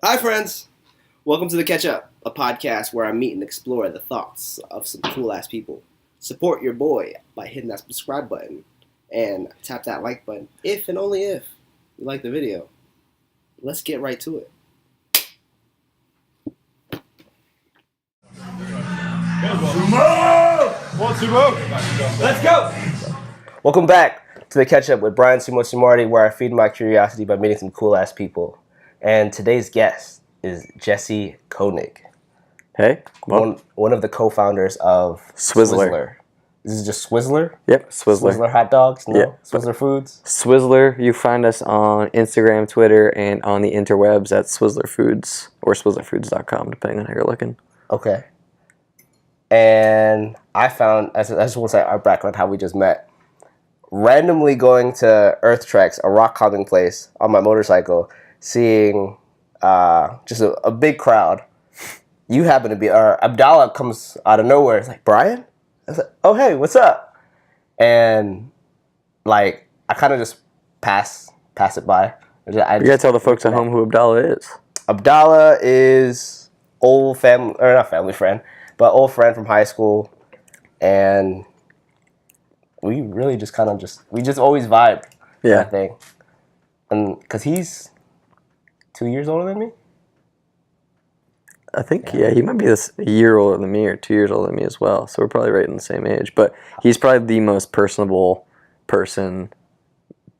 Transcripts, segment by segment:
Hi, friends. Welcome to The Catch Up, a podcast where I meet and explore the thoughts of some cool-ass people. Support your boy by hitting that subscribe button and tap that like button if and only if you like the video. Let's get right to it. Sumo! One Sumo! Let's go! Welcome back to The Catch Up with Bryan, Sumo, Sumardi, where I feed my curiosity by meeting some cool-ass people. And today's guest is Jesse Konig. Hey, one of the co-founders of Swizzler. This is just Swizzler? Yep, Swizzler. Swizzler hot dogs? No? Yep. Swizzler foods? Swizzler, you find us on Instagram, Twitter, and on the interwebs at Swizzler Foods or SwizzlerFoods.com, depending on how you're looking. Okay. And I found, I just want to say our background, how we just met. Randomly going to Earth Treks, a rock climbing place, on my motorcycle, seeing just a big crowd. You happen to be, Abdallah comes out of nowhere. It's like, Bryan? I was like, oh, hey, what's up? And, like, I kind of just pass it by. You gotta tell the folks at home who Abdallah is. Abdallah is old family, or not family friend, but old friend from high school. And we really just kind of we just always vibe. Yeah. That thing. And because he's 2 years older than me? I think, yeah, he might be a year older than me or 2 years older than me as well. So we're probably right in the same age. But he's probably the most personable person,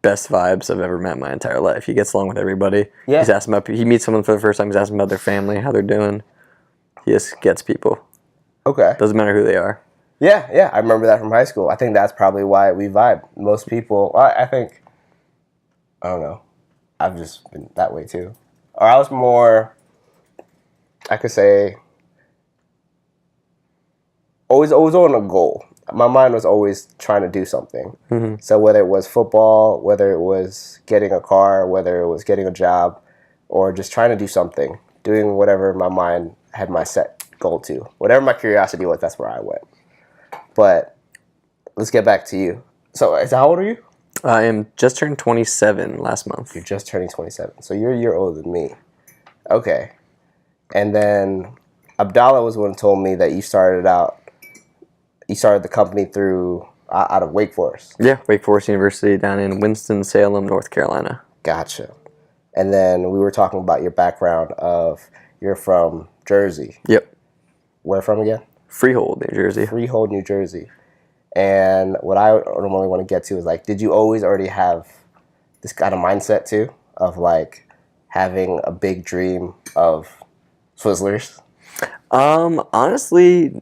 best vibes I've ever met in my entire life. He gets along with everybody. Yeah. He's asking about, he meets someone for the first time, he's asking about their family, how they're doing. He just gets people. Okay. Doesn't matter who they are. Yeah, I remember that from high school. I think that's probably why we vibe. Most people, I think, I don't know, I've just been that way too. Or I was more, I could say, always on a goal. My mind was always trying to do something. Mm-hmm. So whether it was football, whether it was getting a car, whether it was getting a job, or just trying to do something, doing whatever my mind had my set goal to. Whatever my curiosity was, that's where I went. But let's get back to you. So how old are you? I am just turned 27 last month. You're just turning 27. So you're a year older than me. Okay. And then Abdallah was the one who told me that you started the company out of Wake Forest. Yeah, Wake Forest University down in Winston-Salem, North Carolina. Gotcha. And then we were talking about your background of you're from Jersey. Yep. Where from again? Freehold, New Jersey. Freehold, New Jersey. And what I normally want to get to is, like, did you always already have this kind of mindset too of, like, having a big dream of Swizzlers? Honestly,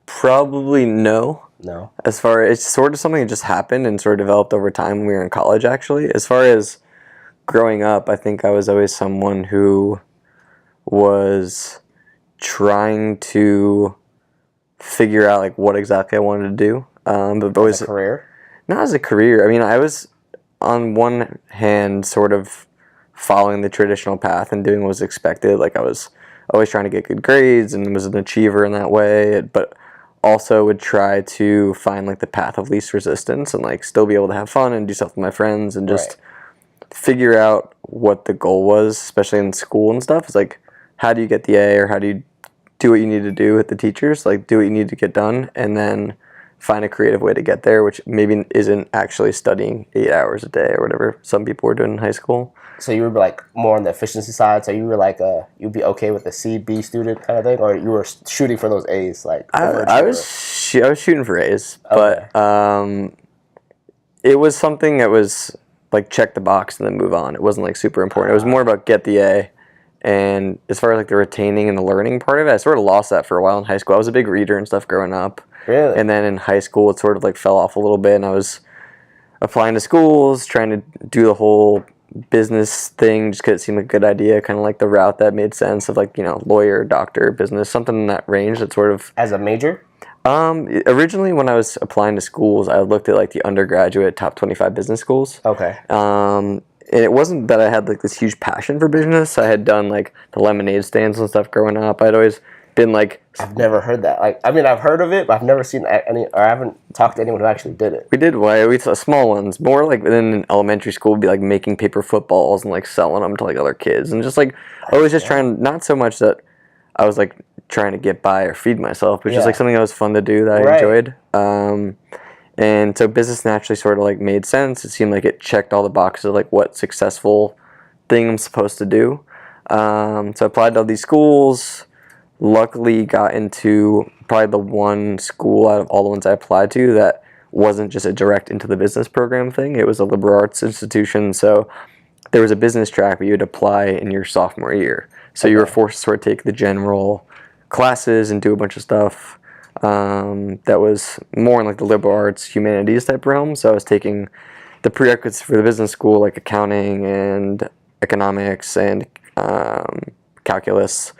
probably no. No. As far as, it's sort of something that just happened and sort of developed over time when we were in college, actually. As far as growing up, I think I was always someone who was trying to figure out, like, what exactly I wanted to do. But always, As a career? Not as a career. I mean, I was, on one hand, sort of following the traditional path and doing what was expected. Like, I was always trying to get good grades and was an achiever in that way, but also would try to find, like, the path of least resistance and, like, still be able to have fun and do stuff with my friends and just figure out what the goal was, especially in school and stuff. It's like, how do you get the A, or how do you do what you need to do with the teachers, like, do what you need to get done, and then find a creative way to get there, which maybe isn't actually studying 8 hours a day or whatever some people were doing in high school. So you were, like, more on the efficiency side, so you were like you'd be okay with a C, B student kind of thing, or you were shooting for those A's? Like, I was shooting for A's, okay. But it was something that was like check the box and then move on. It wasn't, like, super important. It was more about get the A. And as far as, like, the retaining and the learning part of it, I sort of lost that for a while in high school. I was a big reader and stuff growing up. Really? And then in high school, it sort of, like, fell off a little bit, and I was applying to schools, trying to do the whole business thing just because it seemed like a good idea, kind of like the route that made sense of, like, you know, lawyer, doctor, business, something in that range that sort of... As a major? Originally, when I was applying to schools, I looked at, like, the undergraduate top 25 business schools. Okay. And it wasn't that I had, like, this huge passion for business. I had done, like, the lemonade stands and stuff growing up. I'd always been like, I've never heard that. Like, I mean, I've heard of it, but I've never seen any, or I haven't talked to anyone who actually did it. we did we saw small ones, more like in elementary school, would be like making paper footballs and like selling them to like other kids, and just like always just trying, not so much that I was like trying to get by or feed myself, but just like something that was fun to do that I enjoyed. And so business naturally sort of like made sense. It seemed like it checked all the boxes of like what successful thing I'm supposed to do. So I applied to all these schools. Luckily got into probably the one school out of all the ones I applied to that wasn't just a direct into the business program thing. It was a liberal arts institution. So there was a business track, but you would apply in your sophomore year. So you were forced to sort of take the general classes and do a bunch of stuff that was more in like the liberal arts, humanities type realm. So I was taking the prerequisites for the business school, like accounting and economics and calculus,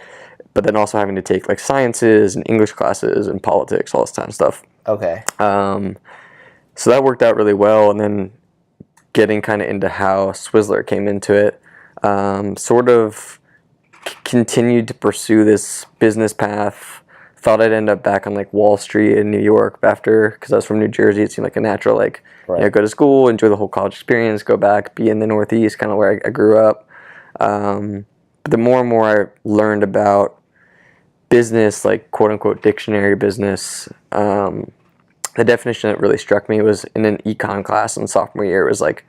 but then also having to take like sciences and English classes and politics, all this kind of stuff. Okay. So that worked out really well, and then getting kind of into how Swizzler came into it, sort of continued to pursue this business path. Thought I'd end up back on like Wall Street in New York after, because I was from New Jersey. It seemed like a natural, like, you know, go to school, enjoy the whole college experience, go back, be in the Northeast, kind of where I grew up. But the more and more I learned about business, like quote unquote dictionary business, the definition that really struck me was in an econ class in sophomore year. It was like,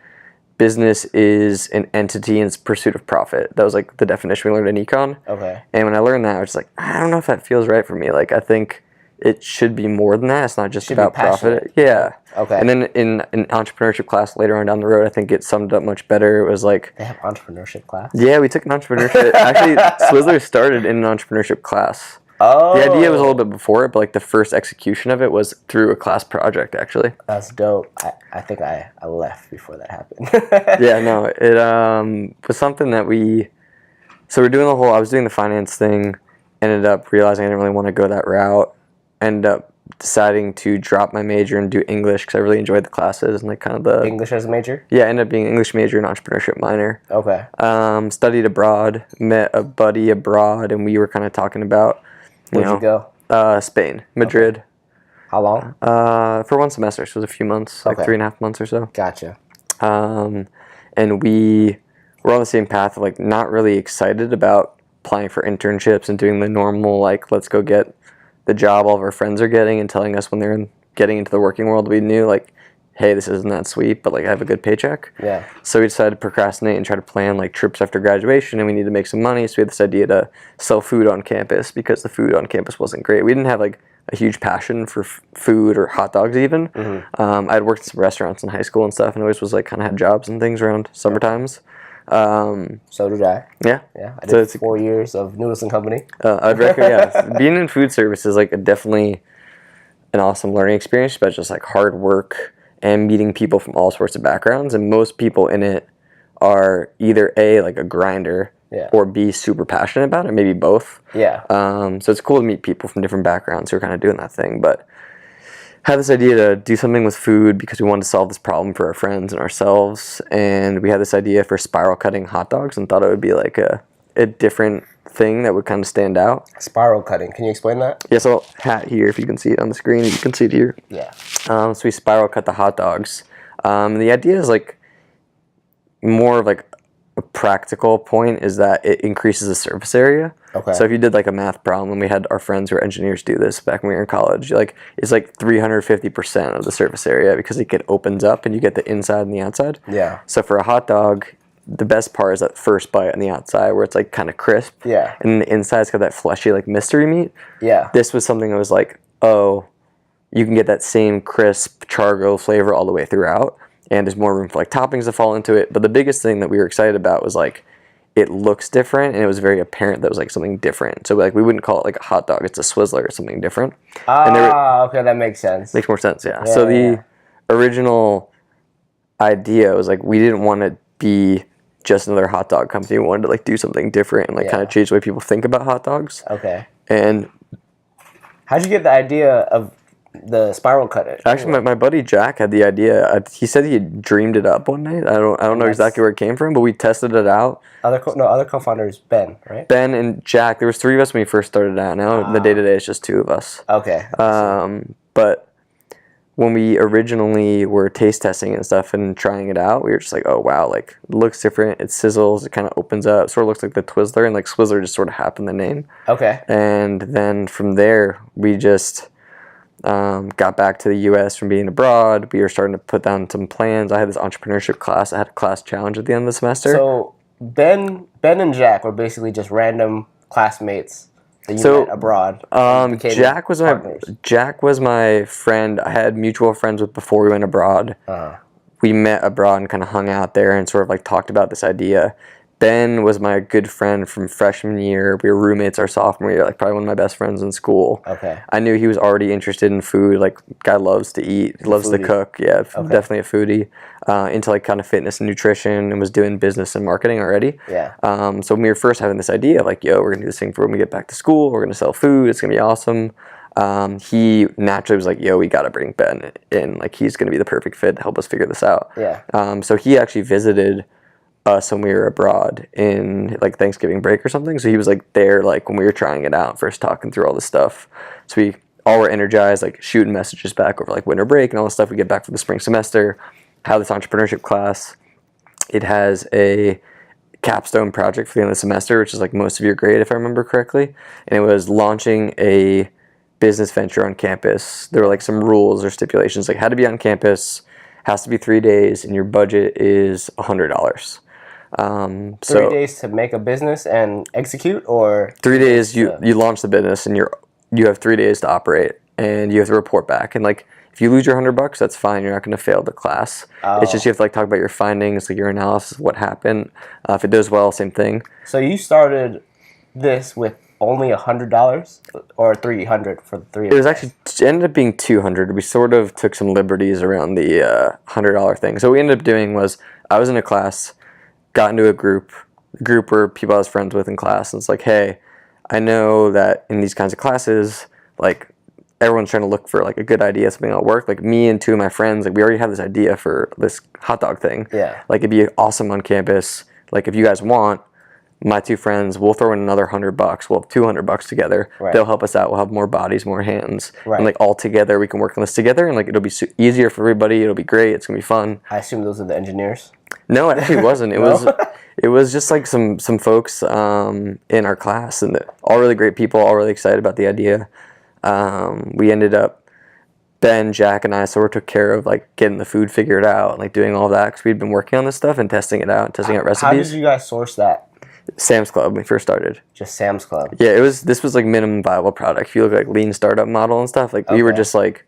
business is an entity in its pursuit of profit. That was like the definition we learned in econ. Okay. And when I learned that, I was like, I don't know if that feels right for me. Like, I think it should be more than that. It's not just about profit. Yeah. Okay. And then in an entrepreneurship class later on down the road, I think it summed it up much better. It was like, they have entrepreneurship class? Yeah, we took an entrepreneurship. Actually, Swizzler started in an entrepreneurship class. Oh. The idea was a little bit before it, but like the first execution of it was through a class project, actually. That's dope. I think I left before that happened. Yeah, no, it was something that so we're doing I was doing the finance thing, ended up realizing I didn't really want to go that route, ended up deciding to drop my major and do English because I really enjoyed the classes and like kind of the... English as a major? Yeah, I ended up being English major and entrepreneurship minor. Okay. Studied abroad, met a buddy abroad, and we were kind of talking about... Where'd you go? Spain, Madrid. Okay. How long? For one semester, so it was a few months, like 3.5 months or so. Gotcha. And we were on the same path of like not really excited about applying for internships and doing the normal like, let's go get the job all of our friends are getting and telling us when they're getting into the working world we knew like, hey, this isn't that sweet, but like I have a good paycheck. Yeah. So we decided to procrastinate and try to plan like trips after graduation, and we need to make some money. So we had this idea to sell food on campus because the food on campus wasn't great. We didn't have like a huge passion for food or hot dogs even. Mm-hmm. I'd worked in some restaurants in high school and stuff, and always was like kind of had jobs and things around summer times. So did I. Yeah. Yeah. I did 4 years of Noodles and Company. I'd recommend, being in food service is like definitely an awesome learning experience, but just like hard work and meeting people from all sorts of backgrounds, and most people in it are either A, like a grinder, or B, super passionate about it, maybe both. Yeah. So it's cool to meet people from different backgrounds who are kind of doing that thing, but had this idea to do something with food because we wanted to solve this problem for our friends and ourselves, and we had this idea for spiral cutting hot dogs and thought it would be like a different thing that would kind of stand out. Spiral cutting. Can you explain that? Yeah, so hat here, if you can see it on the screen, you can see it here. Yeah. So we spiral cut the hot dogs. The idea is like more of like a practical point is that it increases the surface area. Okay. So if you did like a math problem, and we had our friends who are engineers do this back when we were in college, like it's like 350% of the surface area because it opens up and you get the inside and the outside. Yeah. So for a hot dog, the best part is that first bite on the outside where it's like kind of crisp. Yeah. And the inside's got that fleshy like mystery meat. Yeah. This was something that was like, oh, you can get that same crisp chargo flavor all the way throughout, and there's more room for like toppings to fall into it. But the biggest thing that we were excited about was like it looks different, and it was very apparent that it was like something different. So like we wouldn't call it like a hot dog, it's a Swizzler or something different. Okay, that makes sense. Makes more sense, yeah. So the original idea was like we didn't want to be just another hot dog company. We wanted to like do something different and like kind of change the way people think about hot dogs. Okay. And how'd you get the idea of the spiral cutter. Actually, my buddy Jack had the idea. He said he dreamed it up one night. I don't know exactly where it came from, but we tested it out. Other co-founders, Ben, right? Ben and Jack. There was 3 of us when we first started out. Now the day to day is just 2 of us. Okay. But when we originally were taste testing and stuff and trying it out, we were just like, oh wow, like it looks different. It sizzles. It kind of opens up. Sort of looks like the Twizzler, and like Swizzler just sort of happened the name. Okay. And then from there, we just got back to the U.S. from being abroad. We were starting to put down some plans. I had this entrepreneurship class. I had a class challenge at the end of the semester. So Ben and Jack were basically just random classmates that you met abroad. Jack was my friend. I had mutual friends with before we went abroad. We met abroad and kind of hung out there and sort of like talked about this idea. Ben was my good friend from freshman year. We were roommates our sophomore year, like probably one of my best friends in school. Okay. I knew he was already interested in food. Like, guy loves to eat, loves to cook. Yeah, definitely a foodie. Into like kind of fitness and nutrition, and was doing business and marketing already. Yeah. So when we were first having this idea, like, yo, we're gonna do this thing for when we get back to school. We're gonna sell food. It's gonna be awesome. He naturally was like, yo, we gotta bring Ben in. Like, he's gonna be the perfect fit to help us figure this out. Yeah. So he actually visited us when we were abroad in like Thanksgiving break or something. So he was like there like when we were trying it out, first talking through all this stuff. So we all were energized, like shooting messages back over like winter break and all this stuff. We get back for the spring semester, have this entrepreneurship class. It has a capstone project for the end of the semester, which is like most of your grade, if I remember correctly. And it was launching a business venture on campus. There were like some rules or stipulations, like had to be on campus, has to be 3 days, and your budget is $100. 3 days to make a business and execute, or 3 days you launch the business and you have 3 days to operate, and you have to report back. And like if you lose your $100, that's fine. You're not going to fail the class. It's just you have to like talk about your findings, like your analysis of what happened. If it does well, same thing. So you started this with only $100 or $300 for the 3 of It was us? actually it ended up being $200. We sort of took some liberties around the $100 thing. So what we ended up doing was I was in a class, got into a group where people I was friends with in class, and it's like, hey, I know that in these kinds of classes, like everyone's trying to look for like a good idea, something that'll work. Like me and 2 of my friends, like we already have this idea for this hot dog thing. Yeah. Like it'd be awesome on campus. Like if you guys want, my 2 friends, we'll throw in another $100. We'll have $200 together. Right. They'll help us out. We'll have more bodies, more hands. Right. And like all together, we can work on this together, and like it'll be easier for everybody. It'll be great. It's gonna be fun. I assume those are the engineers. No, it actually wasn't. It was just like some folks in our class, and all really great people, all really excited about the idea. We ended up, Ben, Jack, and I sort of took care of like getting the food figured out and like doing all that because we'd been working on this stuff and testing it out, testing out recipes. How did you guys source that? Sam's Club when we first started. Just Sam's Club. Yeah, this was like minimum viable product. If you look like lean startup model and stuff, like we were just like,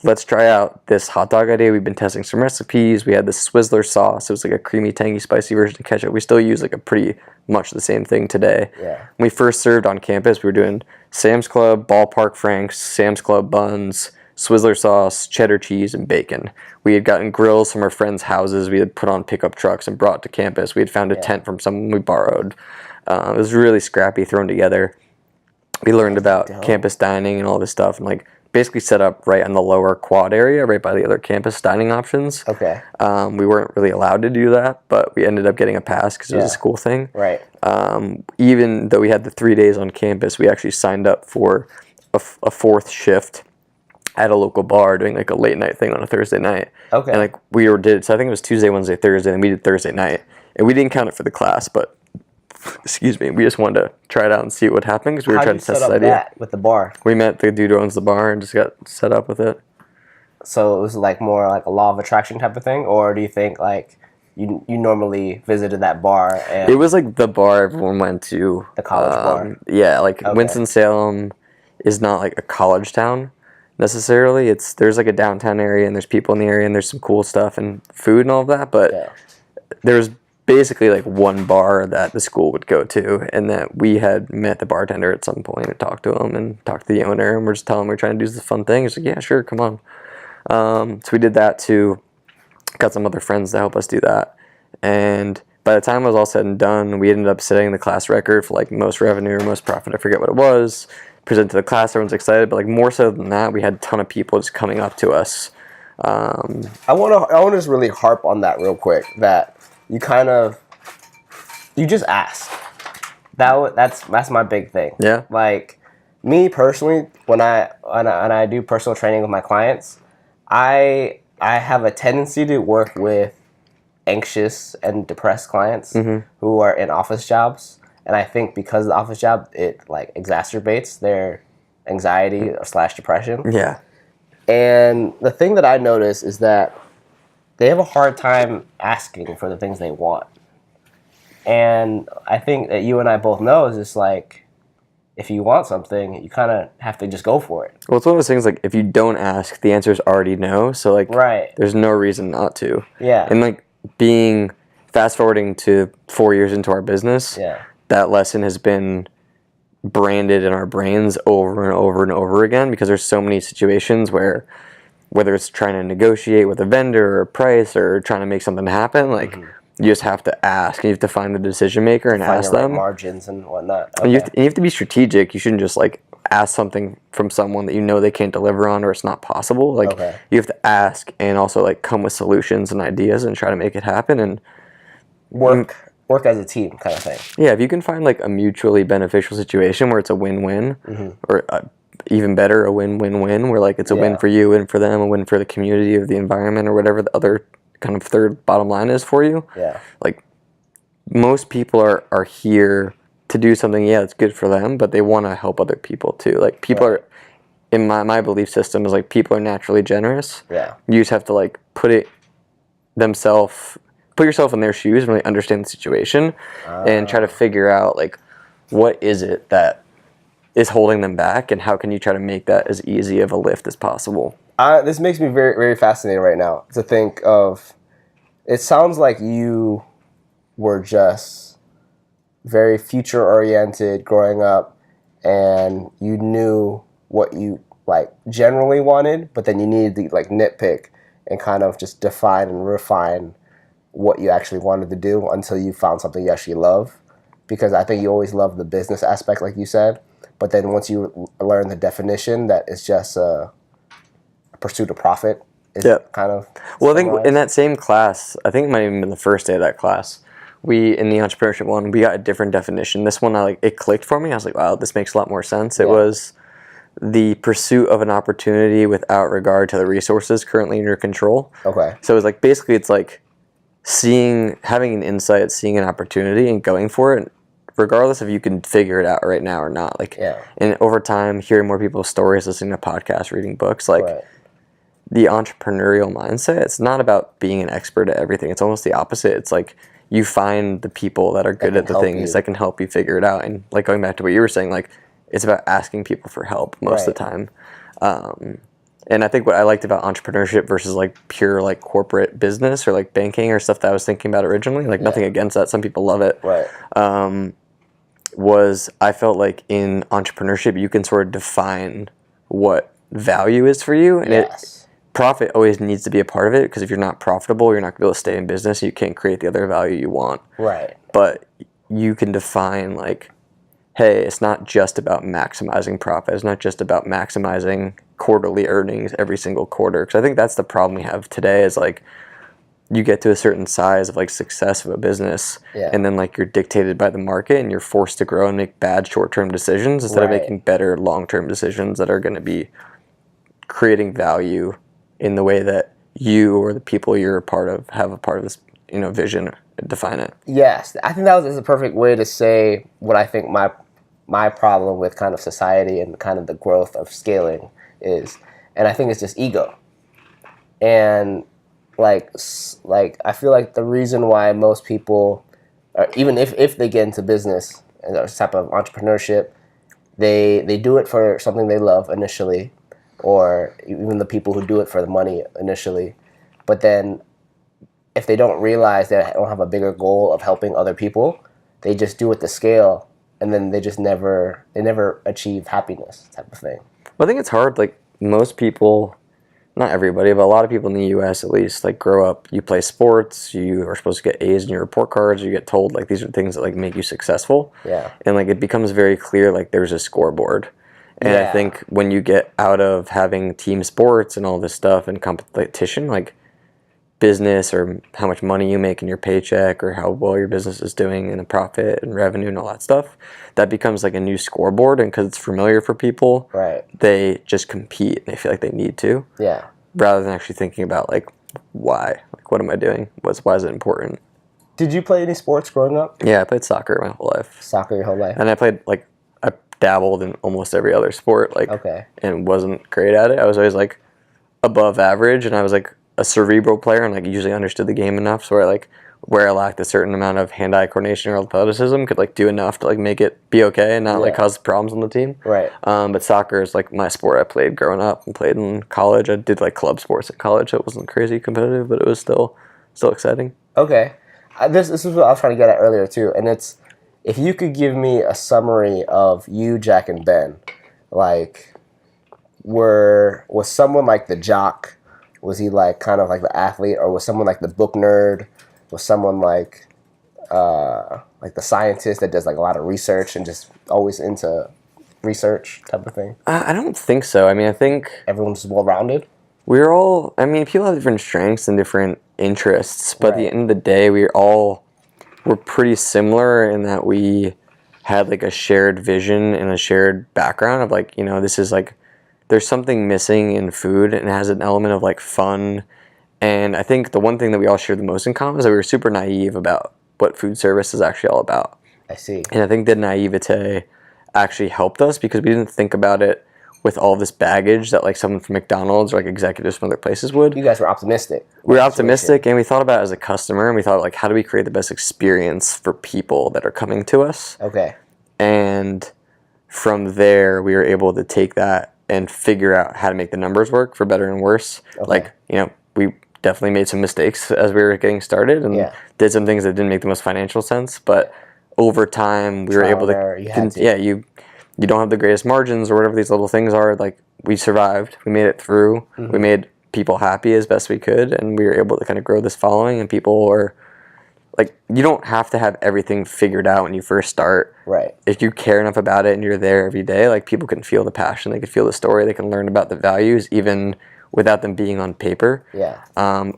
let's try out this hot dog idea. We've been testing some recipes. We had this Swizzler sauce. It was like a creamy, tangy, spicy version of ketchup. We still use like a pretty much the same thing today. Yeah. When we first served on campus, we were doing Sam's Club, Ballpark Franks, Sam's Club buns, Swizzler sauce, cheddar cheese, and bacon. We had gotten grills from our friends' houses. We had put on pickup trucks and brought to campus. We had found a tent from someone we borrowed. It was really scrappy, thrown together. We learned about campus dining and all this stuff, and like basically set up right on the lower quad area, right by the other campus dining options. Okay. We weren't really allowed to do that, but we ended up getting a pass because it was a school thing. Right. Even though we had the 3 days on campus, we actually signed up for a 4th shift at a local bar doing like a late night thing on a Thursday night. Okay. And like so I think it was Tuesday, Wednesday, Thursday, and we did Thursday night. And we didn't count it for the class, but excuse me, we just wanted to try it out and see what would happen because we were trying to test this idea. That with the bar? We met the dude who owns the bar and just got set up with it. So it was like more like a law of attraction type of thing, or do you think like you normally visited that bar? And it was like the bar everyone went to. The college bar. Yeah, like Winston-Salem is not like a college town necessarily. There's like a downtown area and there's people in the area and there's some cool stuff and food and all of that, but there's basically like one bar that the school would go to, and that we had met the bartender at some point and talked to him and talked to the owner, and we're just telling him we're trying to do this fun thing. He's like, yeah, sure, come on. So we did that too. Got some other friends to help us do that, and by the time it was all said and done, we ended up setting the class record for like most revenue or most profit. I forget what it was. present to the class, everyone's excited, but like more so than that, we had a ton of people just coming up to us. I want to just really harp on that real quick, that you just ask. That's my big thing. Yeah. Like me personally, when I do personal training with my clients, I have a tendency to work with anxious and depressed clients who are in office jobs, and I think because of the office job, it like exacerbates their anxiety / depression. Yeah. And the thing that I notice is that they have a hard time asking for the things they want. And I think that you and I both know is just like, if you want something, you kind of have to just go for it. Well, it's one of those things, like, if you don't ask, the answer is already no. So, like, Right. there's no reason not to. Yeah. And, like, fast forwarding to 4 years into our business, Yeah. that lesson has been branded in our brains over and over and over again, because there's so many situations where, whether it's trying to negotiate with a vendor or a price or trying to make something happen, like, you just have to ask. You have to find the decision maker and ask them. Margins and whatnot. Okay. And you have to be strategic. You shouldn't just like ask something from someone that you know they can't deliver on or it's not possible. Like you have to ask and also like come with solutions and ideas and try to make it happen and work as a team kind of thing. Yeah, if you can find like a mutually beneficial situation where it's a win-win, or even better, a win-win-win, where like it's a win for you, win for them, a win for the community of the environment, or whatever the other kind of third bottom line is for you. Yeah. Like most people are here to do something, it's good for them, but they want to help other people too. Like people are, in my belief system is like people are naturally generous. Yeah. You just have to like put yourself in their shoes and really understand the situation and try to figure out like what is it that is holding them back and how can you try to make that as easy of a lift as possible. This makes me very, very fascinated right now to think of. It sounds like you were just very future oriented growing up, and you knew what you like generally wanted, but then you needed to like nitpick and kind of just define and refine what you actually wanted to do until you found something you actually love. Because I think you always love the business aspect, like you said, but then once you learn the definition that it's just a pursuit of profit is kind of well, I think in that same class, I think it might have even been the first day of that class, we in the entrepreneurship one, we got a different definition. This one, it clicked for me. I was like, wow, this makes a lot more sense. It was the pursuit of an opportunity without regard to the resources currently in your control. Okay. So it's like basically it's like having an insight, seeing an opportunity and going for it, regardless if you can figure it out right now or not. Like, and over time, hearing more people's stories, listening to podcasts, reading books, like the entrepreneurial mindset, it's not about being an expert at everything. It's almost the opposite. It's like you find the people that are good at the things that can help you figure it out. And like going back to what you were saying, like it's about asking people for help most of the time. And I think what I liked about entrepreneurship versus like pure like corporate business or like banking or stuff that I was thinking about originally, like nothing against that, some people love it, was I felt like in entrepreneurship you can sort of define what value is for you, and profit always needs to be a part of it, because if you're not profitable, you're not going to be able to stay in business, you can't create the other value you want. Right. But you can define like, hey, it's not just about maximizing profit. It's not just about maximizing quarterly earnings every single quarter. Because I think that's the problem we have today is like you get to a certain size of like success of a business and then like you're dictated by the market and you're forced to grow and make bad short-term decisions instead of making better long-term decisions that are going to be creating value in the way that you or the people you're a part of have a part of this, vision, define it. Yes, I think that was a perfect way to say what I think my problem with kind of society and kind of the growth of scaling is, and I think it's just ego. And like I feel like the reason why most people, even if they get into business and this type of entrepreneurship, they do it for something they love initially, or even the people who do it for the money initially, but then if they don't realize they don't have a bigger goal of helping other people, they just do it to scale, and then they just never achieve happiness type of thing. Well, I think it's hard. Like most people, not everybody, but a lot of people in the U.S. at least, like grow up, you play sports, you are supposed to get A's in your report cards, you get told like these are things that like make you successful. Yeah. And like it becomes very clear like there's a scoreboard. And Yeah. I think when you get out of having team sports and all this stuff and competition, like business or how much money you make in your paycheck or how well your business is doing in a profit and revenue and all that stuff, that becomes like a new scoreboard. And because it's familiar for people, Right. they just compete. They feel like they need to, Yeah. rather than actually thinking about like why, like what am I doing? Why is it important? Did you play any sports growing up? Yeah, I played soccer my whole life, Soccer your whole life? and I dabbled in almost every other sport, like, Okay. and wasn't great at it. I was always like above average, and I was like a cerebral player, and like usually understood the game enough, so where I lacked a certain amount of hand-eye coordination or athleticism, could like do enough to like make it be okay and not like Yeah. cause problems on the team. Right. But soccer is like my sport. I played growing up and played in college. I did like club sports at college, so it wasn't crazy competitive, but it was still exciting. Okay. This is what I was trying to get at earlier too, and it's if you could give me a summary of you, Jack, and Ben, like, was someone like the jock? Was he like kind of like the athlete, or was someone like the book nerd? Was someone like the scientist that does like a lot of research and just always into research type of thing? I don't think so. I mean, I think Everyone's well rounded. we're all, I mean, people have different strengths and different interests, but at the Right. end of the day, we're pretty similar in that we had like a shared vision and a shared background of like, this is like, there's something missing in food, and it has an element of like fun. And I think the one thing that we all share the most in common is that we were super naive about what food service is actually all about. I see. And I think the naivete actually helped us because we didn't think about it with all this baggage that like someone from McDonald's or like executives from other places would. You guys were optimistic. We were optimistic, and we thought about it as a customer, and we thought like, how do we create the best experience for people that are coming to us? Okay. And from there, we were able to take that and figure out how to make the numbers work for better and worse. Okay. Like, we definitely made some mistakes as we were getting started and Yeah. did some things that didn't make the most financial sense, but over time we were Trial able and error, to, you had to. yeah, you don't have the greatest margins or whatever these little things are. Like, we survived, we made it through, we made people happy as best we could, and we were able to kind of grow this following, and people were like, you don't have to have everything figured out when you first start. Right. If you care enough about it and you're there every day, like, people can feel the passion, they can feel the story, they can learn about the values even without them being on paper. Yeah.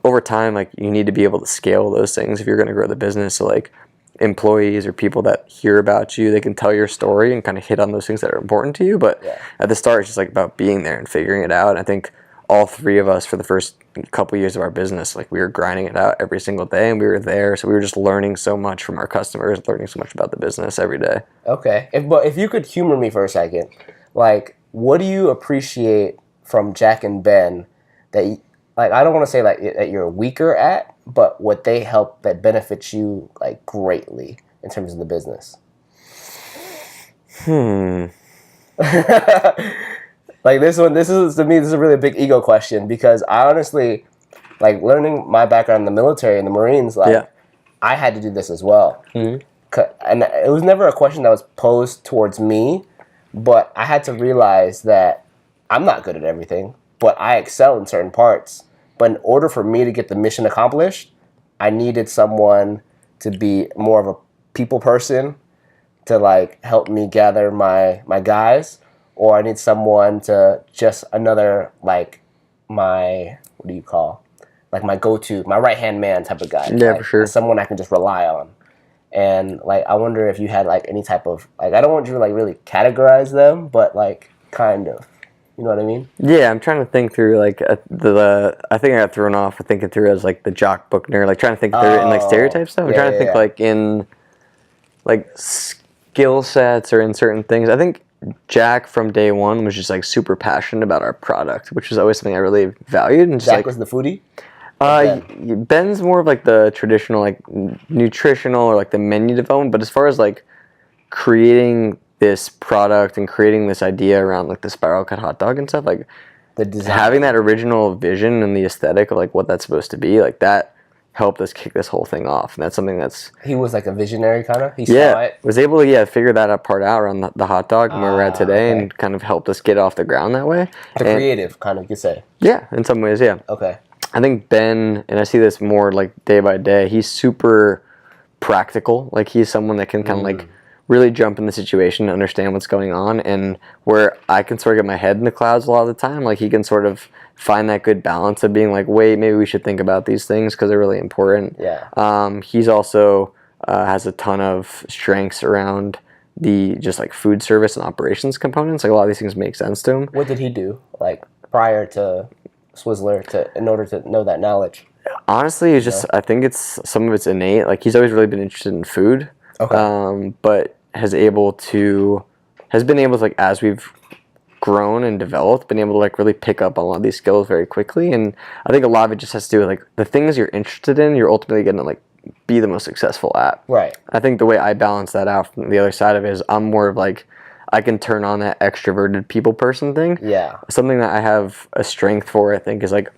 Over time, like, you need to be able to scale those things if you're going to grow the business. So like, employees or people that hear about you, they can tell your story and kind of hit on those things that are important to you. But Yeah. at the start, it's just like about being there and figuring it out. And I think all three of us, for the first couple years of our business, like, we were grinding it out every single day, and we were there. So we were just learning so much from our customers, learning so much about the business every day. Okay. But if you could humor me for a second, like, what do you appreciate from Jack and Ben that, like, I don't want to say like that you're weaker at, but what they help that benefits you like greatly in terms of the business? Like, this is to me, this is a really big ego question, because I honestly, like, learning my background in the military and the Marines, like, Yeah. I had to do this as well. And it was never a question that was posed towards me, but I had to realize that I'm not good at everything, but I excel in certain parts. But in order for me to get the mission accomplished, I needed someone to be more of a people person to like help me gather my guys, or I need someone to just another like my what do you call like my go-to, my right-hand man type of guy. Yeah, like, for sure. someone I can just rely on. And like I wonder if you had like any type of like, I don't want you to like really categorize them, but like kind of, you know what I mean? Yeah, I'm trying to think through like I think I got thrown off for thinking through as like the jock book nerd, like trying to think through it in like stereotype stuff. I'm trying to think like in like skill sets or in certain things. I think Jack from day one was just like super passionate about our product, which was always something I really valued. And just Jack like, was the foodie? Ben's more of like the traditional like nutritional or like the menu development, but as far as like creating this product and creating this idea around like the spiral cut hot dog and stuff, like The design. having that original vision and the aesthetic of like what that's supposed to be, like that helped us kick this whole thing off. And that's something that's He was like a visionary kind of? He saw it? was able to figure that part out around the hot dog and where we're at today, okay. and kind of helped us get off the ground that way. The And- creative kind of, you could say. yeah, in some ways, yeah. Okay. I think Ben, and I see this more like day by day, he's super practical. Like, he's someone that can kind of like really jump in the situation, understand what's going on, and where I can sort of get my head in the clouds a lot of the time, like he can sort of find that good balance of being like, wait, maybe we should think about these things because they're really important. Yeah. He's also has a ton of strengths around the just like food service and operations components. Like a lot of these things make sense to him. What did he do, like, prior to Swizzler, in order to know that knowledge? Honestly, it's just, I think some of it's innate. Like he's always really been interested in food. Okay. But has been able to, like, as we've grown and developed, been able to like really pick up on a lot of these skills very quickly. And I think a lot of it just has to do with like the things you're interested in, you're ultimately going to like be the most successful at. Right. I think the way I balance that out from the other side of it is I'm more of like, I can turn on that extroverted people person thing. Yeah. Something that I have a strength for, I think, is like,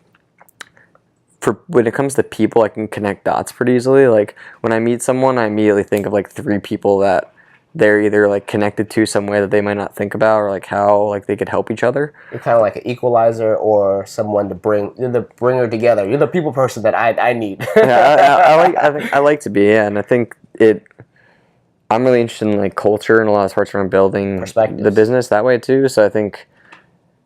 for when it comes to people, I can connect dots pretty easily. Like when I meet someone, I immediately think of like 3 people that they're either like connected to some way that they might not think about, or like how like they could help each other. You're kind of like an equalizer, or someone to bring. You're the bringer together. You're the people person that I need. I like to be, yeah, and I think I'm really interested in like culture and a lot of parts around building the business that way too. So I think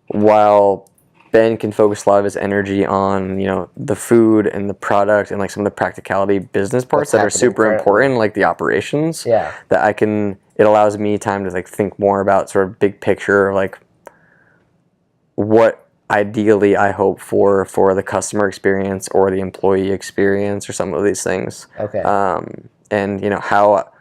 while Ben can focus a lot of his energy on, you know, the food and the product and like some of the practicality business parts that are super important, like the operations. Yeah. That it allows me time to like think more about sort of big picture, like what ideally I hope for the customer experience or the employee experience or some of these things. Okay. And you know, how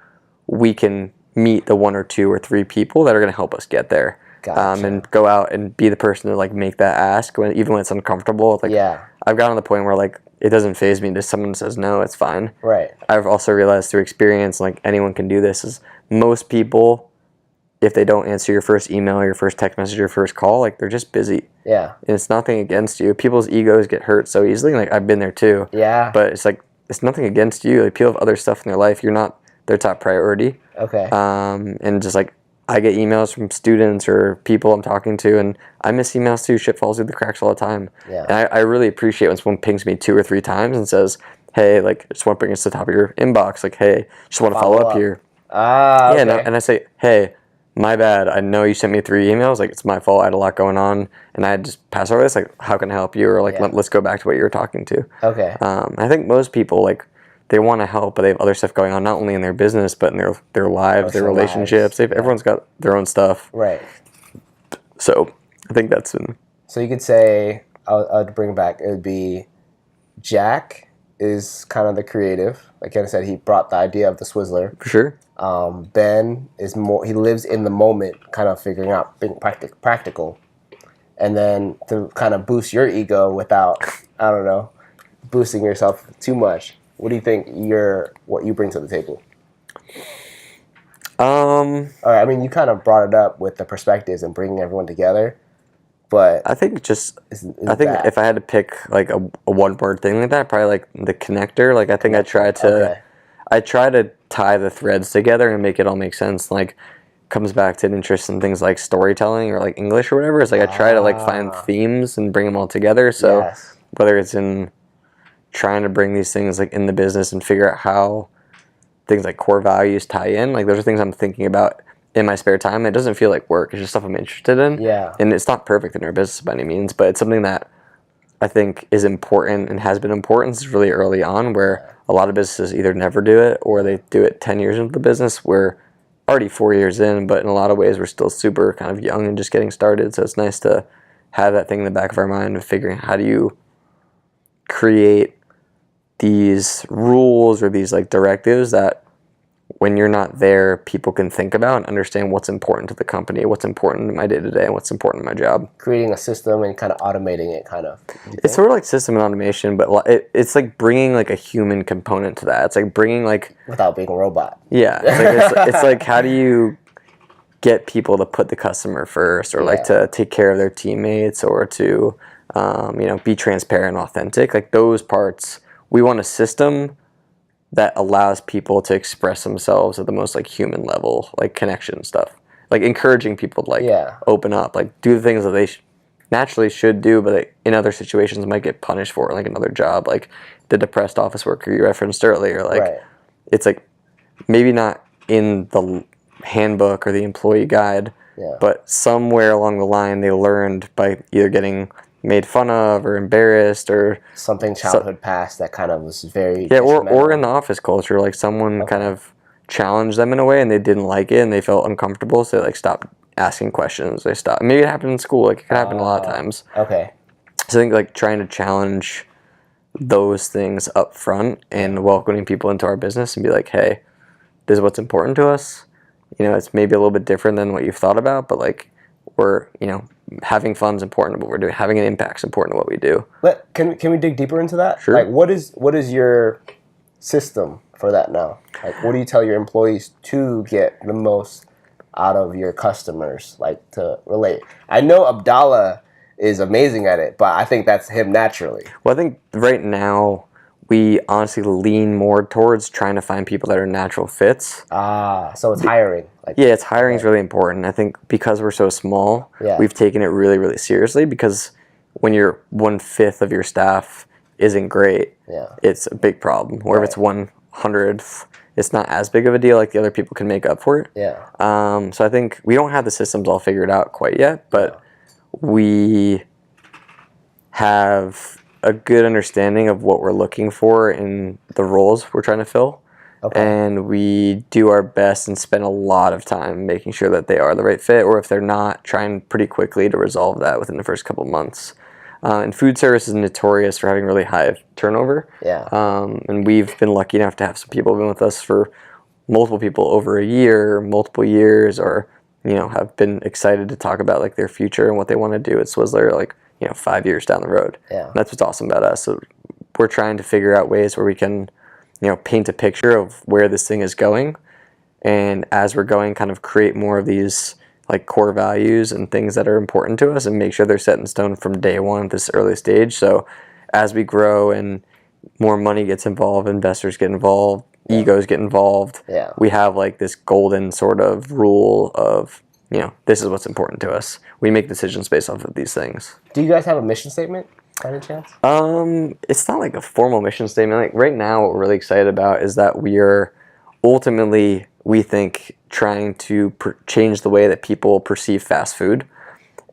we can meet the 1 or 2 or 3 people that are going to help us get there. Gotcha. And go out and be the person to like make that ask even when it's uncomfortable. Like, yeah. I've gotten to the point where like it doesn't faze me. Just someone says no, it's fine. Right. I've also realized through experience, like anyone can do this. Is most people, if they don't answer your first email, or your first text message, your first call, like they're just busy. Yeah. And it's nothing against you. People's egos get hurt so easily. Like I've been there too. Yeah. But it's like it's nothing against you. Like people have other stuff in their life. You're not their top priority. Okay. And just like I get emails from students or people I'm talking to, and I miss emails too. Shit falls through the cracks all the time. Yeah. And I really appreciate when someone pings me 2 or 3 times and says, hey, like, just want to bring us to the top of your inbox. Like, hey, just want to follow up here. Ah, okay. Yeah, and I say, hey, my bad. I know you sent me 3 emails. Like, it's my fault. I had a lot going on, and I just pass over this. Like, how can I help you? Or like, let's go back to what you were talking to. Okay. I think most people like, they want to help, but they have other stuff going on, not only in their business, but in their lives, their relationships. Everyone's got their own stuff. Right. So I think that's been... So you could say, I'll bring it back, it would be Jack is kind of the creative. Like I said, he brought the idea of the Swizzler. For sure. Ben is more, he lives in the moment, kind of figuring out, being practical. And then to kind of boost your ego without, I don't know, boosting yourself too much. What do you think what you bring to the table? All right, I mean, you kind of brought it up with the perspectives and bringing everyone together, but I think if I had to pick like a one-word thing like that, probably like the connector. Like I think I try to tie the threads together and make it all make sense. Like comes back to an interest in things like storytelling or like English or whatever. It's like I try to like find themes and bring them all together. So whether it's in trying to bring these things like in the business and figure out how things like core values tie in, like those are things I'm thinking about in my spare time. It doesn't feel like work. It's just stuff I'm interested in. Yeah. And it's not perfect in our business by any means, but it's something that I think is important and has been important since really early on, where a lot of businesses either never do it or they do it 10 years into the business. We're already 4 years in, but in a lot of ways we're still super kind of young and just getting started. So it's nice to have that thing in the back of our mind of figuring how do you create these rules or these like directives that when you're not there, people can think about and understand what's important to the company, what's important in my day-to-day, and what's important in my job. Creating a system and kind of automating it, kind of. It's sort of like system and automation, but it's like bringing like a human component to that. It's like bringing like... Without being a robot. Yeah. It's like how do you get people to put the customer first, or like to take care of their teammates, or to be transparent and authentic. Like those parts, we want a system that allows people to express themselves at the most like human level, like connection stuff, like encouraging people to like open up, like do the things that they naturally should do, but they, in other situations might get punished for, like another job, like the depressed office worker you referenced earlier. Like it's like maybe not in the handbook or the employee guide. Yeah. But somewhere along the line, they learned by either getting made fun of or embarrassed or something childhood past that kind of was very or in the office culture, like someone kind of challenged them in a way and they didn't like it and they felt uncomfortable, so they like stopped asking questions. They stopped. Maybe it happened in school. Like it could happen a lot of times. Okay. So I think like trying to challenge those things up front and welcoming people into our business and be like, hey, this is what's important to us. You know, it's maybe a little bit different than what you've thought about, but like we're, you know, having fun is important to what we're doing. Having an impact is important to what we do. But can we dig deeper into that? Sure. Like, what is your system for that now? Like, what do you tell your employees to get the most out of your customers? Like, to relate. I know Abdallah is amazing at it, but I think that's him naturally. Well, I think right now we honestly lean more towards trying to find people that are natural fits. So it's hiring. Like, yeah, it's hiring is really important. I think because we're so small, we've taken it really, really seriously, because when you're 1/5 of your staff isn't great, it's a big problem. Or if it's 1/100th, it's not as big of a deal. Like the other people can make up for it. Yeah. So I think we don't have the systems all figured out quite yet, but we have a good understanding of what we're looking for in the roles we're trying to fill. And we do our best and spend a lot of time making sure that they are the right fit, or if they're not, trying pretty quickly to resolve that within the first couple of months. And food service is notorious for having really high turnover. And we've been lucky enough to have some people who've been with us for multiple people over a year, multiple years, or you know, have been excited to talk about like their future and what they want to do at Swizzler, like, you know, 5 years down the road. That's what's awesome about us. So we're trying to figure out ways where we can, you know, paint a picture of where this thing is going, and as we're going, kind of create more of these like core values and things that are important to us, and make sure they're set in stone from day one at this early stage. So as we grow and more money gets involved, investors get involved, egos get involved, we have like this golden sort of rule of, you know, this is what's important to us. We make decisions based off of these things. Do you guys have a mission statement by any chance? It's not like a formal mission statement. Like right now, what we're really excited about is that we are ultimately, we think, trying to change the way that people perceive fast food.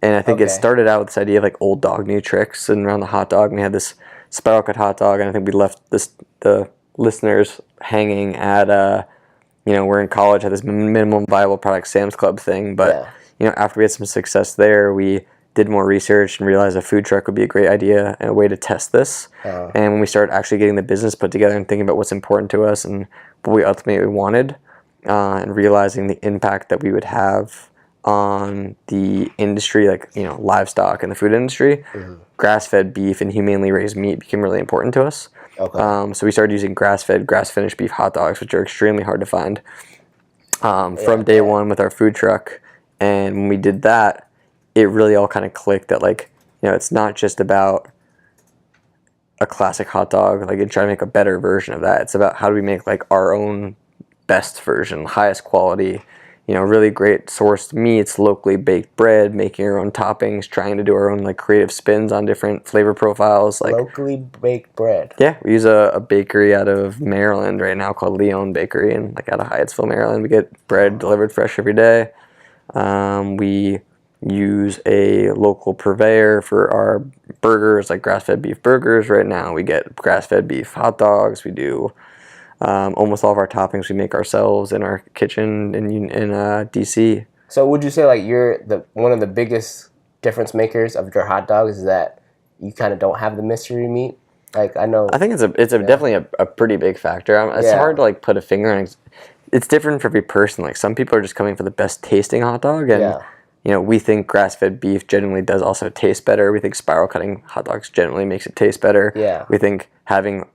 And I think it started out with this idea of like old dog, new tricks, and around the hot dog. And we had this spiral cut hot dog, and I think we left the listeners hanging at you know, we're in college, had this minimum viable product Sam's Club thing, but you know, after we had some success there, we did more research and realized a food truck would be a great idea and a way to test this. And when we started actually getting the business put together and thinking about what's important to us and what we ultimately wanted, and realizing the impact that we would have on the industry, like, you know, livestock and the food industry, grass-fed beef and humanely raised meat became really important to us. So we started using grass-fed, grass-finished beef hot dogs, which are extremely hard to find, from day one with our food truck. And when we did that, it really all kind of clicked that, like, you know, it's not just about a classic hot dog, like, and try to make a better version of that. It's about how do we make like our own best version, highest quality, you know, really great sourced meats, locally baked bread, making our own toppings, trying to do our own like creative spins on different flavor profiles. Like locally baked bread. Yeah, we use a bakery out of Maryland right now called Leon Bakery, and like out of Hyattsville, Maryland. We get bread delivered fresh every day. We use a local purveyor for our burgers, like grass-fed beef burgers. Right now we get grass-fed beef hot dogs. We do almost all of our toppings we make ourselves in our kitchen in DC. So would you say like you're one of the biggest difference makers of your hot dogs is that you kind of don't have the mystery meat? Like I think it's definitely a pretty big factor. It's hard to like put a finger on it. It's different for every person. Like some people are just coming for the best tasting hot dog, and you know, we think grass-fed beef generally does also taste better. We think spiral cutting hot dogs generally makes it taste better. We think having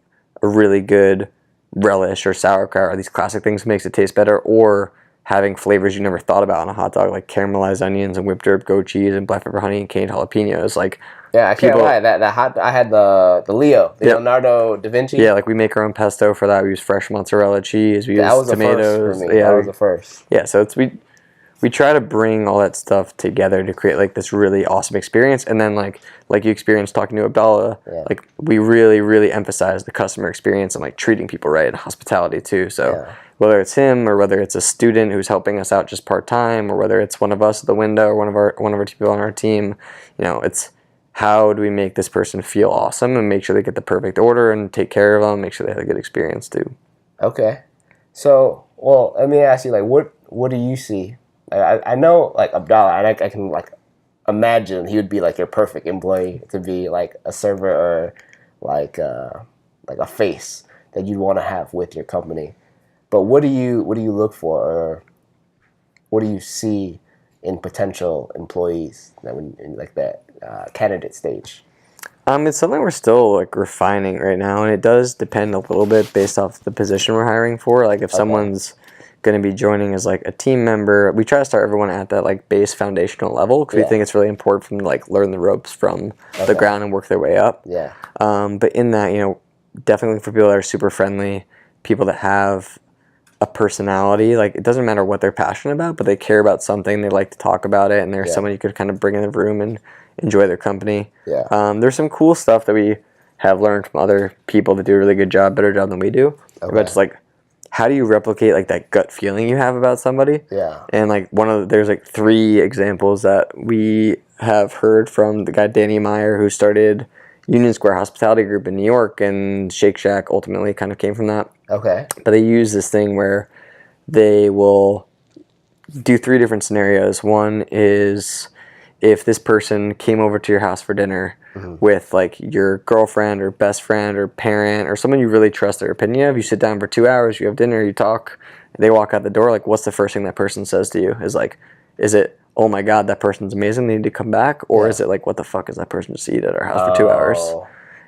a really good relish or sauerkraut or these classic things makes it taste better, or having flavors you never thought about on a hot dog, like caramelized onions and whipped herb goat cheese and black pepper honey and canned jalapenos. Like I can't lie, that hot, I had the Leonardo da Vinci. Yeah, like we make our own pesto for that. We use fresh mozzarella cheese. We use tomatoes. First for me. That was the first. Yeah, so we try to bring all that stuff together to create like this really awesome experience. And then like you experienced talking to Abdallah, like we really, really emphasize the customer experience and like treating people right and hospitality too. So whether it's him or whether it's a student who's helping us out just part-time, or whether it's one of us at the window or one of our people on our team, you know, it's how do we make this person feel awesome and make sure they get the perfect order and take care of them, make sure they have a good experience too. Okay. So, well, let me ask you, like, what do you see? I know, like, Abdallah, and I can, like, imagine he would be, like, your perfect employee to be, like, a server or, like a face that you'd want to have with your company. But what do you look for, or what do you see in potential employees that in like that candidate stage? It's something we're still like refining right now, and it does depend a little bit based off the position we're hiring for. Like if someone's going to be joining as like a team member, we try to start everyone at that like base foundational level because we think it's really important for them to like learn the ropes from the ground and work their way up. Yeah. But in that, you know, definitely for people that are super friendly, people that have a personality, like it doesn't matter what they're passionate about, but they care about something, they like to talk about it, and they're someone you could kind of bring in the room and enjoy their company. There's some cool stuff that we have learned from other people that do a really good job, better job than we do. But just like, how do you replicate like that gut feeling you have about somebody? And like there's like 3 examples that we have heard from the guy Danny Meyer, who started Union Square Hospitality Group in New York, and Shake Shack ultimately kind of came from that. But they use this thing where they will do 3 different scenarios. One is if this person came over to your house for dinner with like your girlfriend or best friend or parent or someone you really trust their opinion of, you sit down for 2 hours, you have dinner, you talk, they walk out the door, like what's the first thing that person says to you? Is it, oh my God, that person's amazing, they need to come back? Or is it like, what the fuck is that person just eat at our house for 2 hours?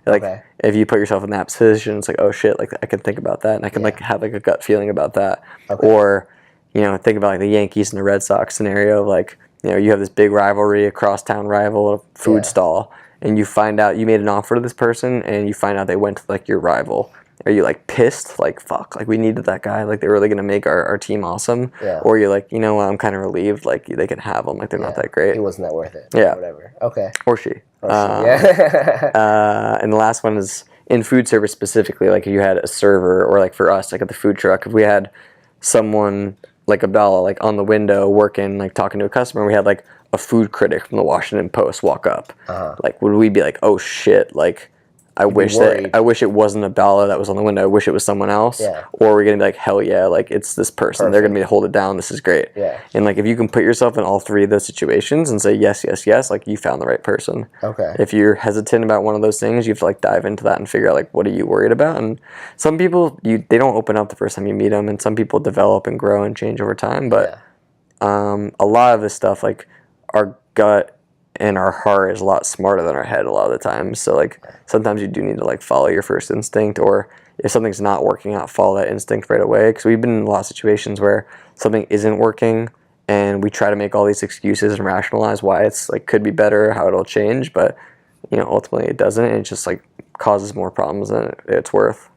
Like if you put yourself in that position, it's like, oh shit, like I can think about that, and I can like have like a gut feeling about that. Or, you know, think about like the Yankees and the Red Sox scenario of like, you know, you have this big rivalry, a crosstown rival, a food stall, and you find out you made an offer to this person, and you find out they went to like your rival. Are you like pissed? Like, fuck, like we needed that guy. Like they're really going to make our team awesome. Or you're like, you know what, I'm kind of relieved. Like they can have them. Like they're not that great. He wasn't that worth it. Yeah. Or whatever. Okay. Or she. And the last one is in food service specifically. Like if you had a server, or like for us, like at the food truck, if we had someone like Abdallah, like on the window working, like talking to a customer, we had like a food critic from the Washington Post walk up. Like would we be like, oh shit, like I wish it wasn't Abdallah that was on the window, I wish it was someone else? Or are we gonna be like, hell yeah, like it's this person, they're gonna be hold it down, this is great? And like if you can put yourself in all 3 of those situations and say yes, yes, yes, like you found the right person. If you're hesitant about one of those things, you have to like dive into that and figure out like, what are you worried about? And some people, they don't open up the first time you meet them, and some people develop and grow and change over time. But a lot of this stuff, like our gut and our heart is a lot smarter than our head a lot of the time. So like sometimes you do need to like follow your first instinct, or if something's not working out, follow that instinct right away. Because we've been in a lot of situations where something isn't working, and we try to make all these excuses and rationalize why it's like could be better, how it'll change, but you know ultimately it doesn't, and it just like causes more problems than it's worth.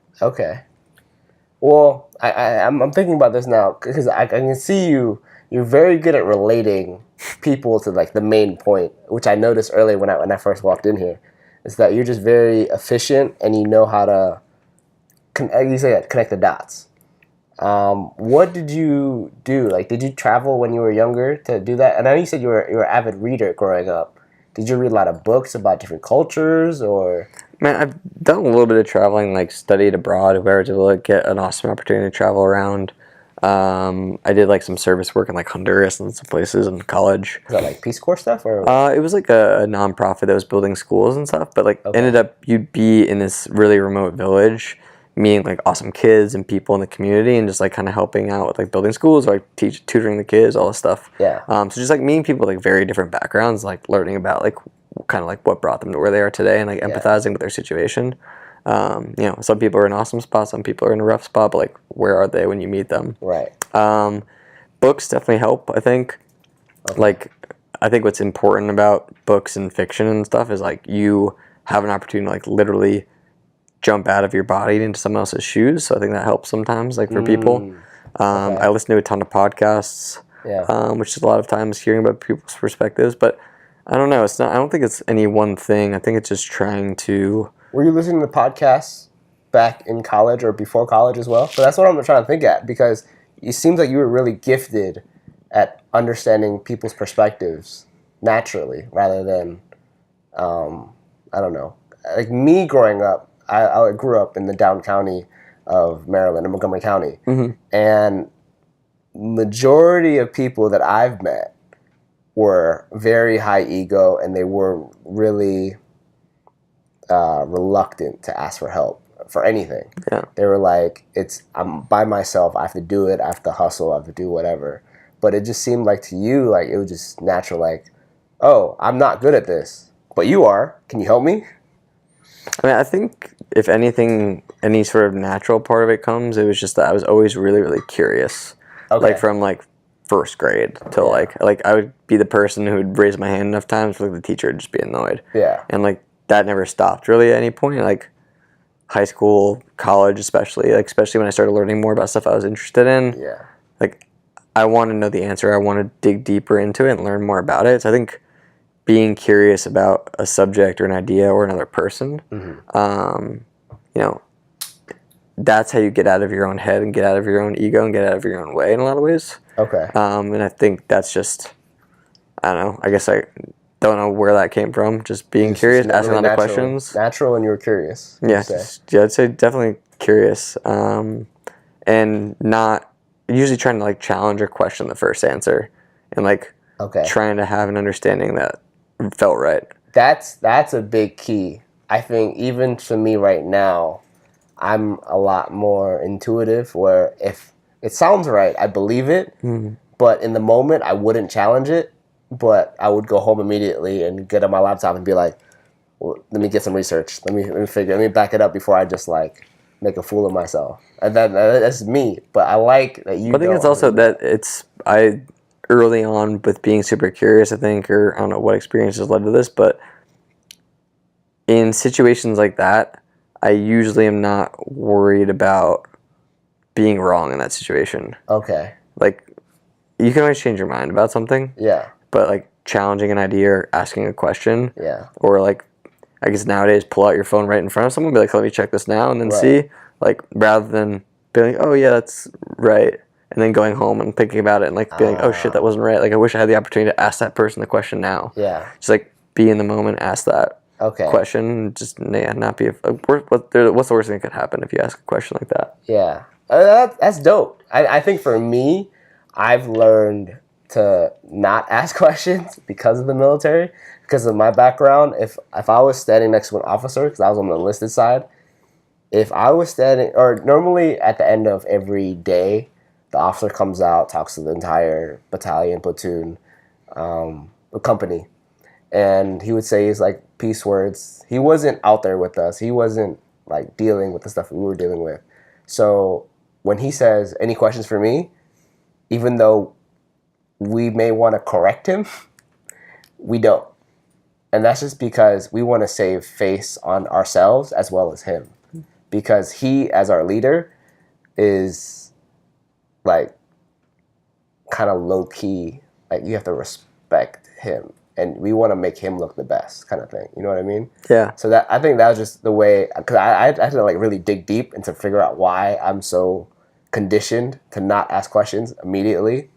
Well, I'm thinking about this now because I can see you're very good at relating people to like the main point, which I noticed earlier when I first walked in here, is that you're just very efficient and you know how to connect the dots. What did you do? Like, did you travel when you were younger to do that? And I know you said you were an avid reader growing up. Did you read a lot of books about different cultures, or? Man, I've done a little bit of traveling, like studied abroad, where I was able to get an awesome opportunity to travel around. I did like some service work in like Honduras and some places in college. Is that like Peace Corps stuff, or? It was like a nonprofit that was building schools and stuff, but like ended up you'd be in this really remote village, meeting like awesome kids and people in the community, and just like kind of helping out with like building schools, or like tutoring the kids, all this stuff. So just like meeting people with like very different backgrounds, like learning about like kind of like what brought them to where they are today, and like empathizing with their situation. You know, some people are in an awesome spot, some people are in a rough spot, but like where are they when you meet them? Books definitely help, I think. Like I think what's important about books and fiction and stuff is like you have an opportunity to like literally jump out of your body into someone else's shoes. So I think that helps sometimes, like for people. I listen to a ton of podcasts. which is a lot of times hearing about people's perspectives. But I don't know. It's not. I don't think it's any one thing. I think it's just trying to. Were you listening to podcasts back in college or before college as well? So that's what I'm trying to think at, because it seems like you were really gifted at understanding people's perspectives naturally rather than, I don't know. Like me growing up, I grew up in the down county of Maryland, in Montgomery County. And majority of people that I've met were very high ego, and they were really reluctant to ask for help for anything. They were like, I'm by myself, I have to do it, I have to hustle, I have to do whatever. But it just seemed like to you, like it was just natural, like, oh, I'm not good at this, but you are. Can you help me? I mean, I think if anything, any sort of natural part of it comes, it was just that I was always really, really curious. Like from like first grade till like I would be the person who would raise my hand enough times for like, the teacher would just be annoyed. And like that never stopped really at any point. Like high school, college, especially when I started learning more about stuff I was interested in. Like I want to know the answer. I want to dig deeper into it and learn more about it. So I think being curious about a subject or an idea or another person, you know, that's how you get out of your own head and get out of your own ego and get out of your own way in a lot of ways. And I think that's just, I don't know, I guess I don't know where that came from. Just being curious, asking a lot of questions. Natural, and you were curious. Yeah, I'd say definitely curious. And not usually trying to like challenge or question the first answer, and like trying to have an understanding that felt right. That's a big key. I think even to me right now, I'm a lot more intuitive, where if it sounds right, I believe it, but in the moment I wouldn't challenge it, but I would go home immediately and get on my laptop and be like, well, let me get some research, let me back it up before I just like make a fool of myself. And that's me, but I like that you. I think it's also that I early on with being super curious, I think, or I don't know what experiences led to this, but in situations like that, I usually am not worried about being wrong in that situation. Like, you can always change your mind about something. But like challenging an idea or asking a question. Or like, I guess nowadays, pull out your phone right in front of someone, be like, let me check this now, and then see. Like, rather than being like, oh yeah, that's right, and then going home and thinking about it and like being like, oh shit, that wasn't right. Like, I wish I had the opportunity to ask that person the question now. Just like be in the moment, ask that question, just not be. What's the worst thing that could happen if you ask a question like that? That's dope. I think for me, I've learned to not ask questions because of the military, because of my background. If I was standing next to an officer, because I was on the enlisted side, if I was standing, or normally at the end of every day, the officer comes out, talks to the entire battalion, platoon, company, and he would say his like peace words. He wasn't out there with us. He wasn't like dealing with the stuff we were dealing with. So when he says, any questions for me, even though we may want to correct him, we don't. And that's just because we want to save face on ourselves as well as him. Because he, as our leader, is like kind of low key. Like, you have to respect him, and we want to make him look the best, kind of thing. You know what I mean? So that, I think that was just the way, because I had to like really dig deep and to figure out why I'm so conditioned to not ask questions immediately.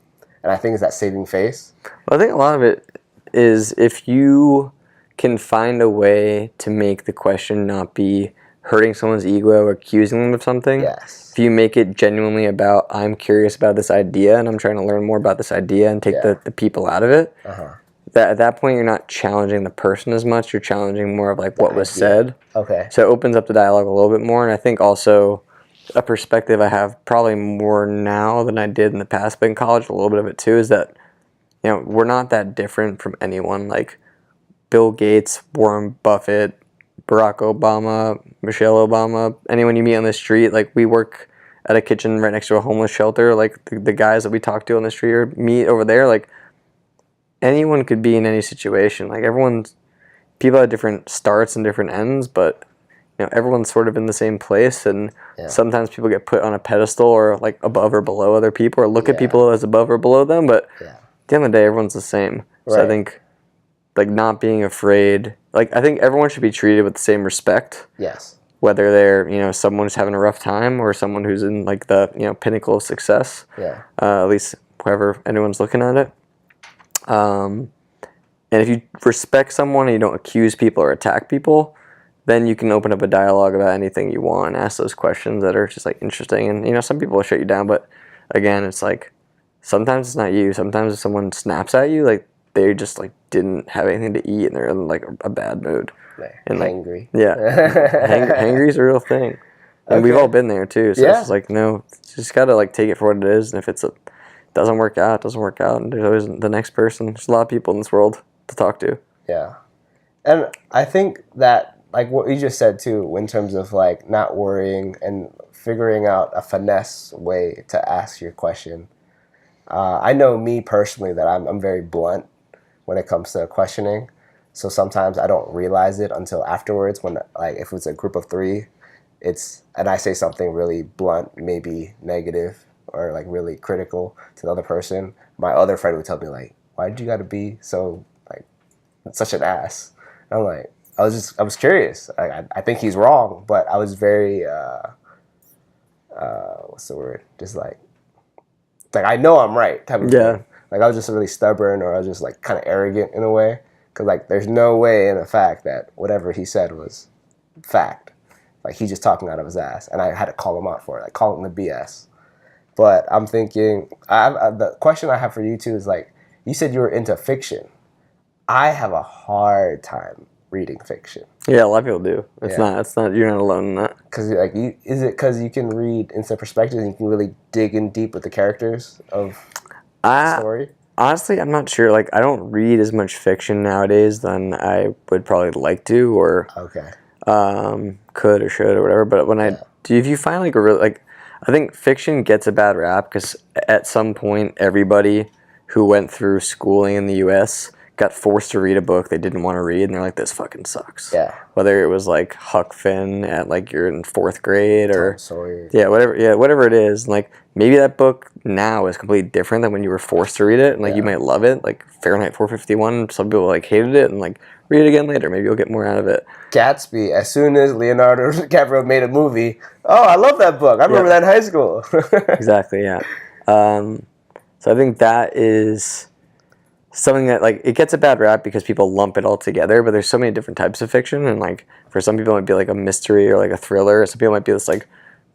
And I think it's that saving face. Well, I think a lot of it is if you can find a way to make the question not be hurting someone's ego or accusing them of something. If you make it genuinely about, I'm curious about this idea and I'm trying to learn more about this idea and take the people out of it, that at that point you're not challenging the person as much, you're challenging more of like what was said. So it opens up the dialogue a little bit more. And I think also a perspective I have probably more now than I did in the past, but in college a little bit of it too, is that, you know, we're not that different from anyone. Like Bill Gates, Warren Buffett, Barack Obama, Michelle Obama, anyone you meet on the street. Like, we work at a kitchen right next to a homeless shelter. Like, the guys that we talk to on the street or meet over there, like, anyone could be in any situation. Like, people have different starts and different ends, but everyone's sort of in the same place, and Yeah. sometimes people get put on a pedestal or like above or below other people, or look at people as above or below them. But Yeah. at the end of the day, everyone's the same. So I Right. think like not being afraid, like I think everyone should be treated with the same respect. Yes. Whether they're someone who's having a rough time or someone who's in like the pinnacle of success. Yeah. At least whoever anyone's looking at it. And if you respect someone and you don't accuse people or attack people, then you can open up a dialogue about anything you want and ask those questions that are just like interesting. And some people will shut you down, but again, it's like sometimes it's not you. Sometimes if someone snaps at you, like they just like didn't have anything to eat and they're in like a bad mood. And like, Hangry. Yeah, hangry is a real thing, and we've all been there too. So it's just like just gotta like take it for what it is. And if doesn't work out, it doesn't work out, and there's always the next person. There's a lot of people in this world to talk to. Yeah, and I think that like what you just said too, in terms of like not worrying and figuring out a finesse way to ask your question. I know me personally that I'm very blunt when it comes to questioning. So sometimes I don't realize it until afterwards when, like, if it's a group of three, and I say something really blunt, maybe negative or like really critical to the other person, my other friend would tell me like, why did you gotta be so like such an ass? And I'm like, I was curious. I think he's wrong, but I was very, what's the word? Just like I know I'm right type of thing. Like I was just really stubborn, or I was just like kind of arrogant in a way. Because, like, there's no way in the fact that whatever he said was fact. Like, he's just talking out of his ass. And I had to call him out for it, like, call him the BS. But I'm thinking, the question I have for you, too, is, like, you said you were into fiction. I have a hard time reading fiction. Yeah, a lot of people do. It's not, you're not alone in that. Because, like, is it because you can read instant perspectives and you can really dig in deep with the characters of the story? Honestly, I'm not sure. Like, I don't read as much fiction nowadays than I would probably like to, or could or should or whatever. But when if you find like a really like, I think fiction gets a bad rap because at some point everybody who went through schooling in the U.S. got forced to read a book they didn't want to read, and they're like, "This fucking sucks." Yeah. Whether it was like Huck Finn at like you're in 4th grade or Tom Sawyer. whatever it is. And, like maybe that book now is completely different than when you were forced to read it, and like you might love it. Like Fahrenheit 451, some people like hated it, and like read it again later. Maybe you'll get more out of it. Gatsby. As soon as Leonardo DiCaprio made a movie, I love that book. I remember that in high school. Exactly. Yeah. So I think that is something that like it gets a bad rap because people lump it all together, but there's so many different types of fiction, and like for some people it might be like a mystery or like a thriller. Some people might be this like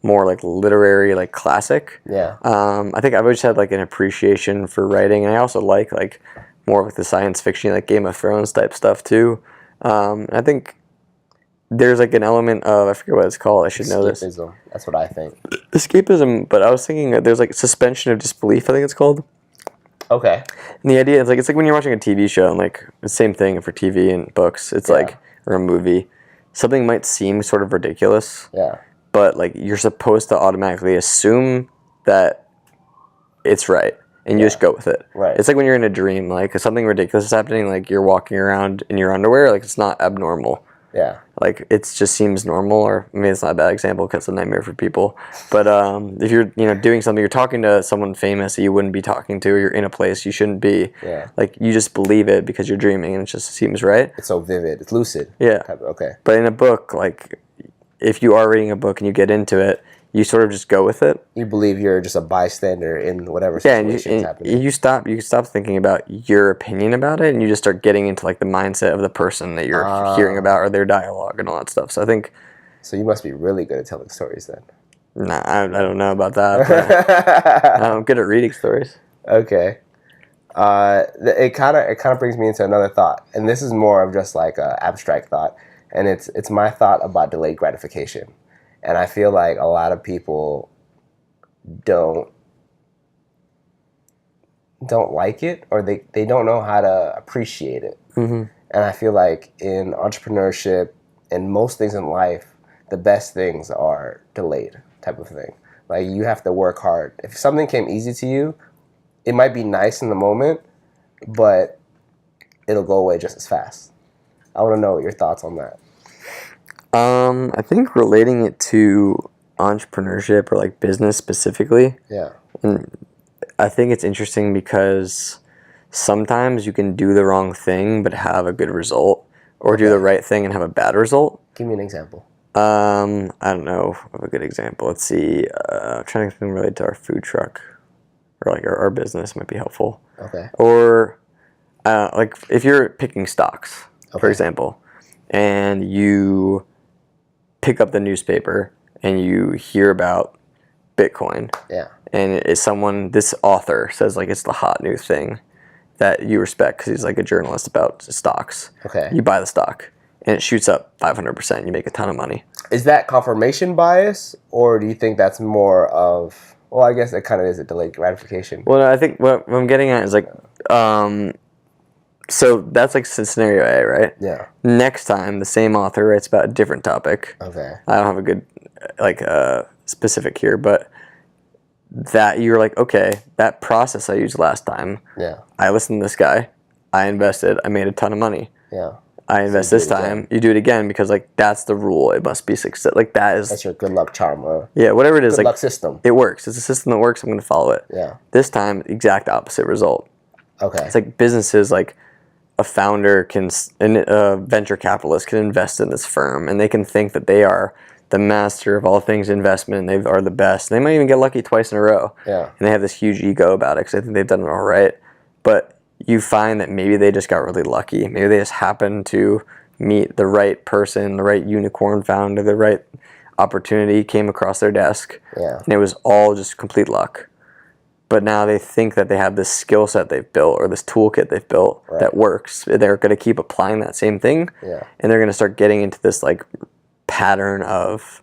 more like literary like classic. Yeah. I think I've always had like an appreciation for writing, and I also like more of like the science fiction, like Game of Thrones type stuff too. I think there's like an element of, I forget what it's called, I should know this. Escapism. That's what I think. Escapism, but I was thinking that there's like suspension of disbelief, I think it's called. Okay. And the idea is like, it's like when you're watching a TV show, and like the same thing for TV and books. It's like, or a movie, something might seem sort of ridiculous. Yeah. But like you're supposed to automatically assume that it's right, and you just go with it. Right. It's like when you're in a dream, like if something ridiculous is happening, like you're walking around in your underwear, like it's not abnormal. Yeah. Like it just seems normal, or I mean it's not a bad example because it's a nightmare for people. But if you're doing something, you're talking to someone famous that you wouldn't be talking to, or you're in a place you shouldn't be. Yeah. Like you just believe it because you're dreaming, and it just seems right. It's so vivid. It's lucid. Yeah. Okay. But in a book, like if you are reading a book and you get into it, you sort of just go with it. You believe you're just a bystander in whatever situation is happening. You stop thinking about your opinion about it, and you just start getting into like the mindset of the person that you're hearing about, or their dialogue and all that stuff. So I think. So you must be really good at telling stories then. Nah, I don't know about that. But I'm good at reading stories. Okay. It kind of brings me into another thought, and this is more of just like an abstract thought, and it's my thought about delayed gratification. And I feel like a lot of people don't like it, or they don't know how to appreciate it. Mm-hmm. And I feel like in entrepreneurship and most things in life, the best things are delayed type of thing. Like you have to work hard. If something came easy to you, it might be nice in the moment, but it'll go away just as fast. I want to know your thoughts on that. I think relating it to entrepreneurship or like business specifically, Yeah. and I think it's interesting because sometimes you can do the wrong thing but have a good result, or do the right thing and have a bad result. Give me an example. I don't know of a good example. Let's see. I'm trying to think of something related to our food truck, or like our business might be helpful. Okay. Or like if you're picking stocks, for Okay. example, and you pick up the newspaper and you hear about Bitcoin, Yeah. and it's someone, this author says like it's the hot new thing that you respect because he's like a journalist about stocks. Okay. You buy the stock and it shoots up 500%. You make a ton of money. Is that confirmation bias, or do you think that's more of? Well, I guess it kind of is a delayed gratification. Well, I think what I'm getting at is like, so that's like scenario A, right? Yeah. Next time, the same author writes about a different topic. Okay. I don't have a good like specific here, but that you're like, okay, that process I used last time, Yeah. I listened to this guy, I invested, I made a ton of money. Yeah. I invest you do this it again. time, you do it again because like that's the rule. It must be success. Like that is, That's your good luck charm, or yeah, whatever it is. good Like luck system. it works. It's a system that works. I'm going to follow it. Yeah. This time, exact opposite result. Okay. It's like businesses, like a founder can, a venture capitalist can invest in this firm, and they can think that they are the master of all things investment, and they are the best. They might even get lucky twice in a row. Yeah. And they have this huge ego about it because they think they've done it all right. But you find that maybe they just got really lucky. Maybe they just happened to meet the right person, the right unicorn founder, the right opportunity came across their desk. Yeah. And it was all just complete luck. But now they think that they have this skill set they've built or this toolkit they've built that works. They're going to keep applying that same thing. Yeah. And they're going to start getting into this like pattern of,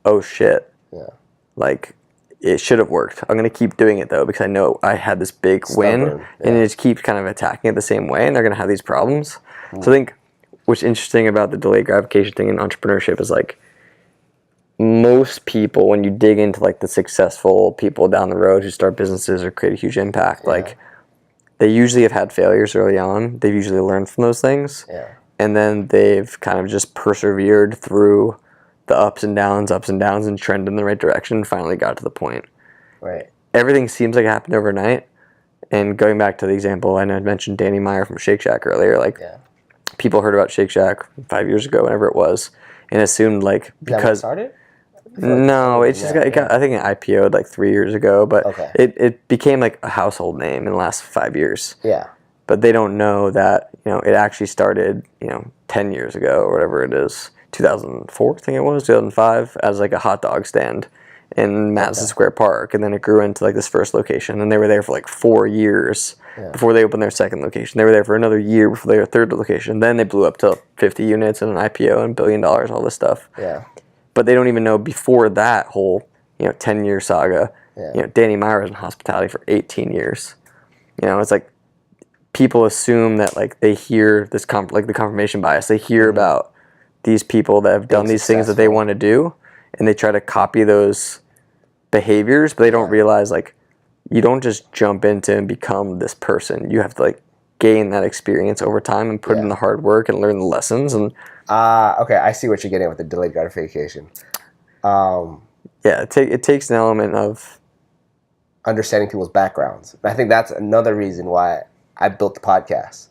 oh shit, Yeah. like it should have worked. I'm going to keep doing it though because I know I had this big win, Stubborn, and they just keep kind of attacking it the same way, and they're going to have these problems. So I think what's interesting about the delayed gratification thing in entrepreneurship is like most people, when you dig into like the successful people down the road who start businesses or create a huge impact, like they usually have had failures early on. They've usually learned from those things. Yeah. And then they've kind of just persevered through the ups and downs, and trend in the right direction, and finally got to the point. Right. Everything seems like it happened overnight. And going back to the example, I know I mentioned Danny Meyer from Shake Shack earlier, like people heard about Shake Shack 5 years ago, whenever it was, and assumed like because started. no, it's just got I think it IPO'd like 3 years ago, but it became like a household name in the last 5 years. Yeah. But they don't know that, it actually started, 10 years ago or whatever it is, 2004, I think it was, 2005, as like a hot dog stand in Madison Square Park. And then it grew into like this first location. And they were there for like 4 years before they opened their second location. They were there for another year before their third location. Then they blew up to 50 units and an IPO and $1 billion, all this stuff. Yeah. But they don't even know before that whole, 10-year saga, Danny Meyer was in hospitality for 18 years. It's like, people assume that like they hear this like the confirmation bias. They hear about these people that have done these things that they want to do, and they try to copy those behaviors, but they don't realize like you don't just jump into and become this person. You have to like gain that experience over time and put in the hard work and learn the lessons. And okay, I see what you're getting with the delayed gratification. it takes an element of understanding people's backgrounds. I think that's another reason why I built the podcast,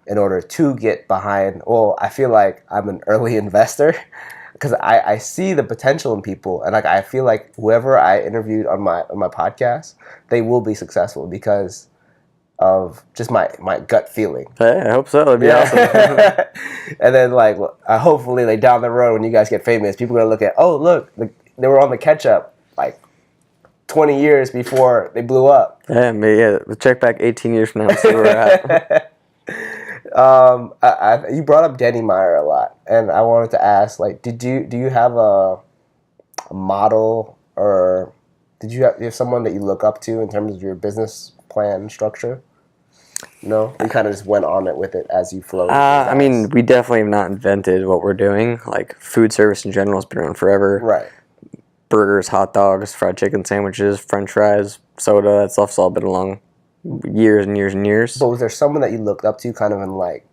in order to get behind. Well, I feel like I'm an early investor because I see the potential in people, and like I feel like whoever I interviewed on my podcast, they will be successful because of just my gut feeling. Hey, I hope so. That'd be awesome. And then like hopefully like down the road when you guys get famous, people are gonna look at, oh look, they were on the catch up like 20 years before they blew up. We'll check back 18 years from now and see where we're at. You brought up Danny Meyer a lot, and I wanted to ask, like, do you have a model, or do you have someone that you look up to in terms of your business plan structure? No, you kind of just went on it with it as you flowed. I mean, we definitely have not invented what we're doing. Like food service in general has been around forever. Right. Burgers, hot dogs, fried chicken sandwiches, French fries, soda. That stuff's all been along years and years and years. But was there someone that you looked up to, kind of in like,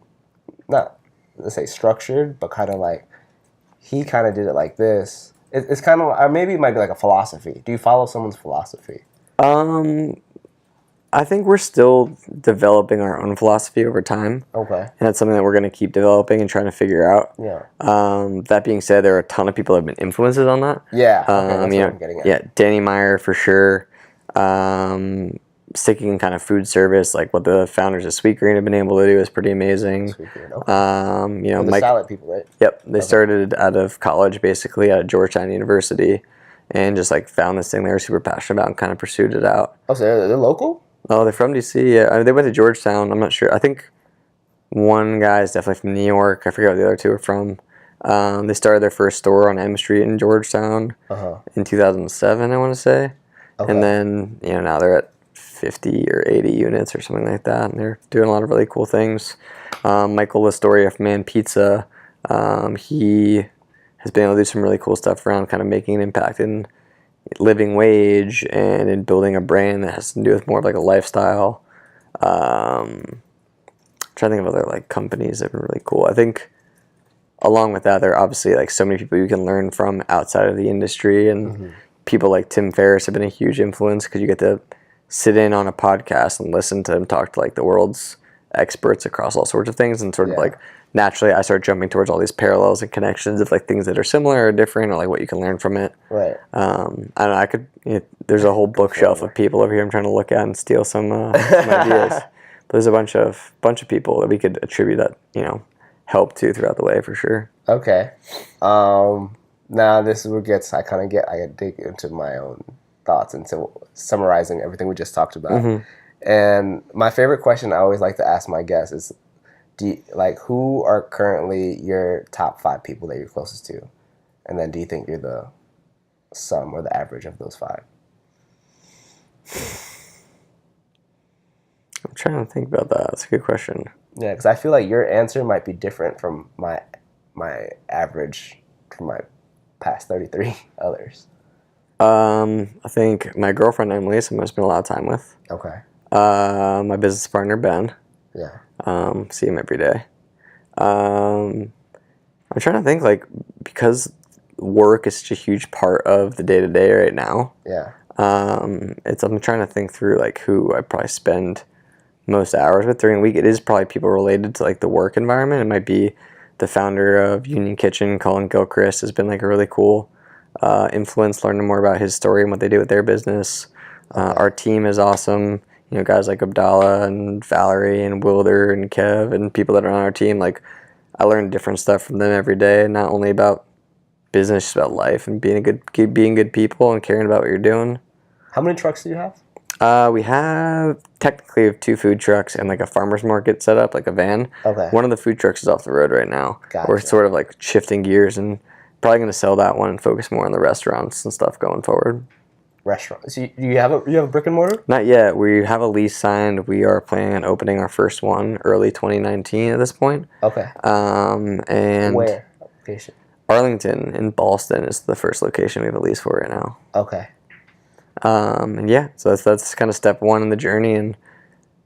not let's say structured, but kind of like he kind of did it like this. It's kind of, or maybe it might be like a philosophy. Do you follow someone's philosophy? I think we're still developing our own philosophy over time. Okay. And that's something that we're going to keep developing and trying to figure out. Yeah. That being said, there are a ton of people that have been influences on that. Yeah. Okay, that's what I'm getting at. Yeah, Danny Meyer for sure. Sticking in kind of food service, like what the founders of Sweetgreen have been able to do is pretty amazing. Sweetgreen, okay. You know, the salad people, right? Yep, they started out of college, basically at Georgetown University, and just like found this thing they were super passionate about and kind of pursued it out. Oh, so they're local? Oh, they're from DC. Yeah, I mean, they went to Georgetown. I'm not sure. I think one guy is definitely from New York. I forget what the other two are from. They started their first store on M Street in Georgetown in 2007, I want to say. Okay. And then, you know, now they're at 50 or 80 units or something like that, and they're doing a lot of really cool things. Michael Lastoria from Man Pizza, he has been able to do some really cool stuff around kind of making an impact in living wage and in building a brand that has to do with more of like a lifestyle. I'm trying to think of other like companies that are really cool. I think along with that, there are obviously like so many people you can learn from outside of the industry, and people like Tim Ferriss have been a huge influence because you get to sit in on a podcast and listen to him talk to like the world's experts across all sorts of things, and sort of like naturally I start jumping towards all these parallels and connections of like things that are similar or different, or like what you can learn from it. Right. I don't know. I could. There's a whole bookshelf of people over here I'm trying to look at and steal some ideas. But there's a bunch of people that we could attribute that help to throughout the way for sure. Okay. Now this is where I dig into my own thoughts into summarizing everything we just talked about. And my favorite question I always like to ask my guests is, who are currently your top 5 people that you're closest to? And then do you think you're the sum or the average of those 5? I'm trying to think about that. That's a good question. Yeah, because I feel like your answer might be different from my average from my past 33 others. I think my girlfriend Emily, someone I spend a lot of time with. Okay. My business partner Ben. Yeah. See him every day. I'm trying to think, because work is such a huge part of the day to day right now. Yeah. I'm trying to think through who I probably spend most hours with during the week. It is probably people related to the work environment. It might be the founder of Union Kitchen, Colin Gilchrist, has been a really cool influence, learning more about his story and what they do with their business. Our team is awesome. Guys like Abdallah and Valerie and Wilder and Kev and people that are on our team. I learn different stuff from them every day, not only about business, just about life and being good people and caring about what you're doing. How many trucks do you have? We have technically 2 food trucks and a farmer's market set up, a van. Okay. One of the food trucks is off the road right now. Gotcha. We're sort of shifting gears and probably going to sell that one and focus more on the restaurants and stuff going forward. Restaurants. So you have a brick and mortar? Not yet. We have a lease signed. We are planning on opening our first one early 2019 at this point. Okay. And where location? Arlington in Ballston is the first location we have a lease for right now. Okay. And yeah, so that's kind of step 1 in the journey, and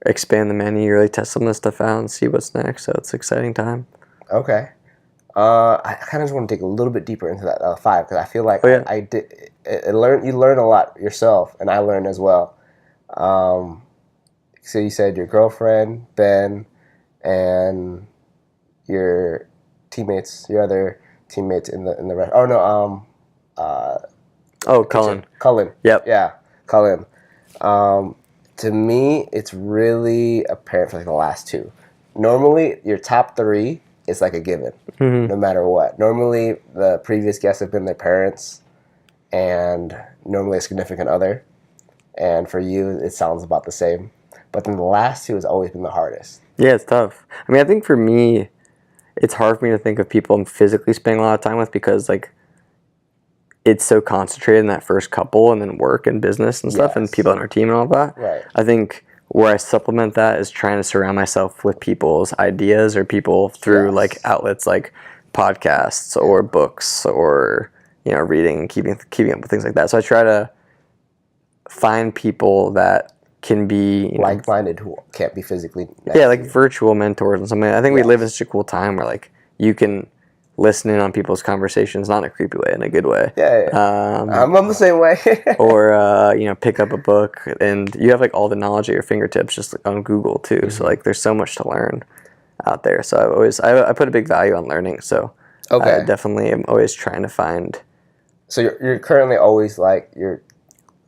expand the menu, really test some of this stuff out and see what's next. So it's an exciting time. Okay. I kind of just want to dig a little bit deeper into that 5, because I feel like you learn a lot yourself, and I learned as well. So you said your girlfriend, Ben, and your other teammates in the rest. Oh no, Cullen. Cullen. Yep. Yeah, Cullen. To me, it's really apparent for the last 2. Normally, your top 3 is a given, no matter what. Normally, the previous guests have been their parents, and normally a significant other. And for you, it sounds about the same. But then the last 2 has always been the hardest. Yeah, it's tough. I mean, I think for me, it's hard for me to think of people I'm physically spending a lot of time with, because it's so concentrated in that first couple, and then work and business and stuff, and people on our team and all that. Right. I think where I supplement that is trying to surround myself with people's ideas, or people through outlets like podcasts or books, or reading and keeping up with things like that. So I try to find people that can be like-minded, who can't be physically virtual mentors and something. I think we live in such a cool time where you can listening on people's conversations, not in a creepy way, in a good way. Yeah. I'm the same way. Or pick up a book, and you have like all the knowledge at your fingertips just on Google too. So like there's so much to learn out there. So I put a big value on learning. So Okay. I definitely am always trying to find. So you're currently always like your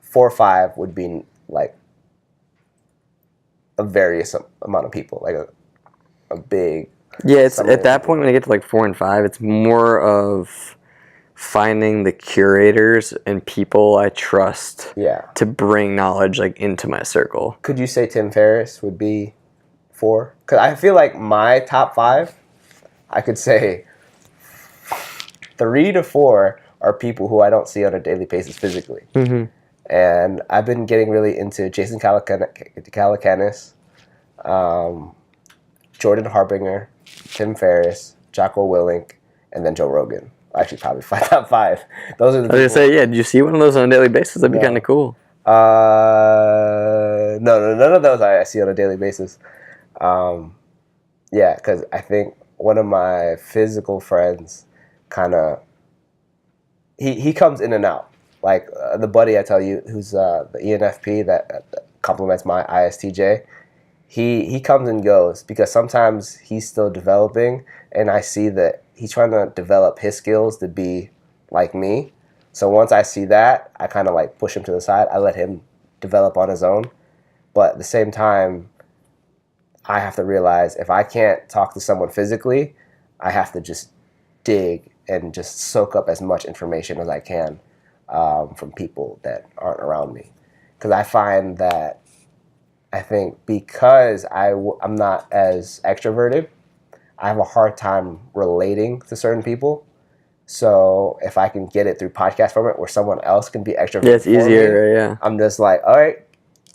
4 or 5 would be like a various amount of people, like a big. Yeah, it's at that point when I get to like 4 and 5, it's more of finding the curators and people I trust to bring knowledge like into my circle. Could you say Tim Ferriss would be 4? Because I feel like my top 5, I could say 3 to 4 are people who I don't see on a daily basis physically. Mm-hmm. And I've been getting really into Jason Calacanis, Jordan Harbinger, Tim Ferriss, Jocko Willink, and then Joe Rogan. Actually, probably top 5. Those are the. I was gonna say, yeah. Do you see one of those on a daily basis? That'd be kind of cool. No, none of those I see on a daily basis. Yeah, because I think one of my physical friends, kind of, he comes in and out. Like the buddy I tell you, who's the ENFP that complements my ISTJ. He comes and goes because sometimes he's still developing, and I see that he's trying to develop his skills to be like me. So once I see that, I kind of like push him to the side. I let him develop on his own. But at the same time, I have to realize if I can't talk to someone physically, I have to just dig and just soak up as much information as I can from people that aren't around me. Because I find that I think because I'm not as extroverted, I have a hard time relating to certain people. So if I can get it through podcast format where someone else can be extroverted, yeah, it's easier. me, yeah, I'm just like, all right,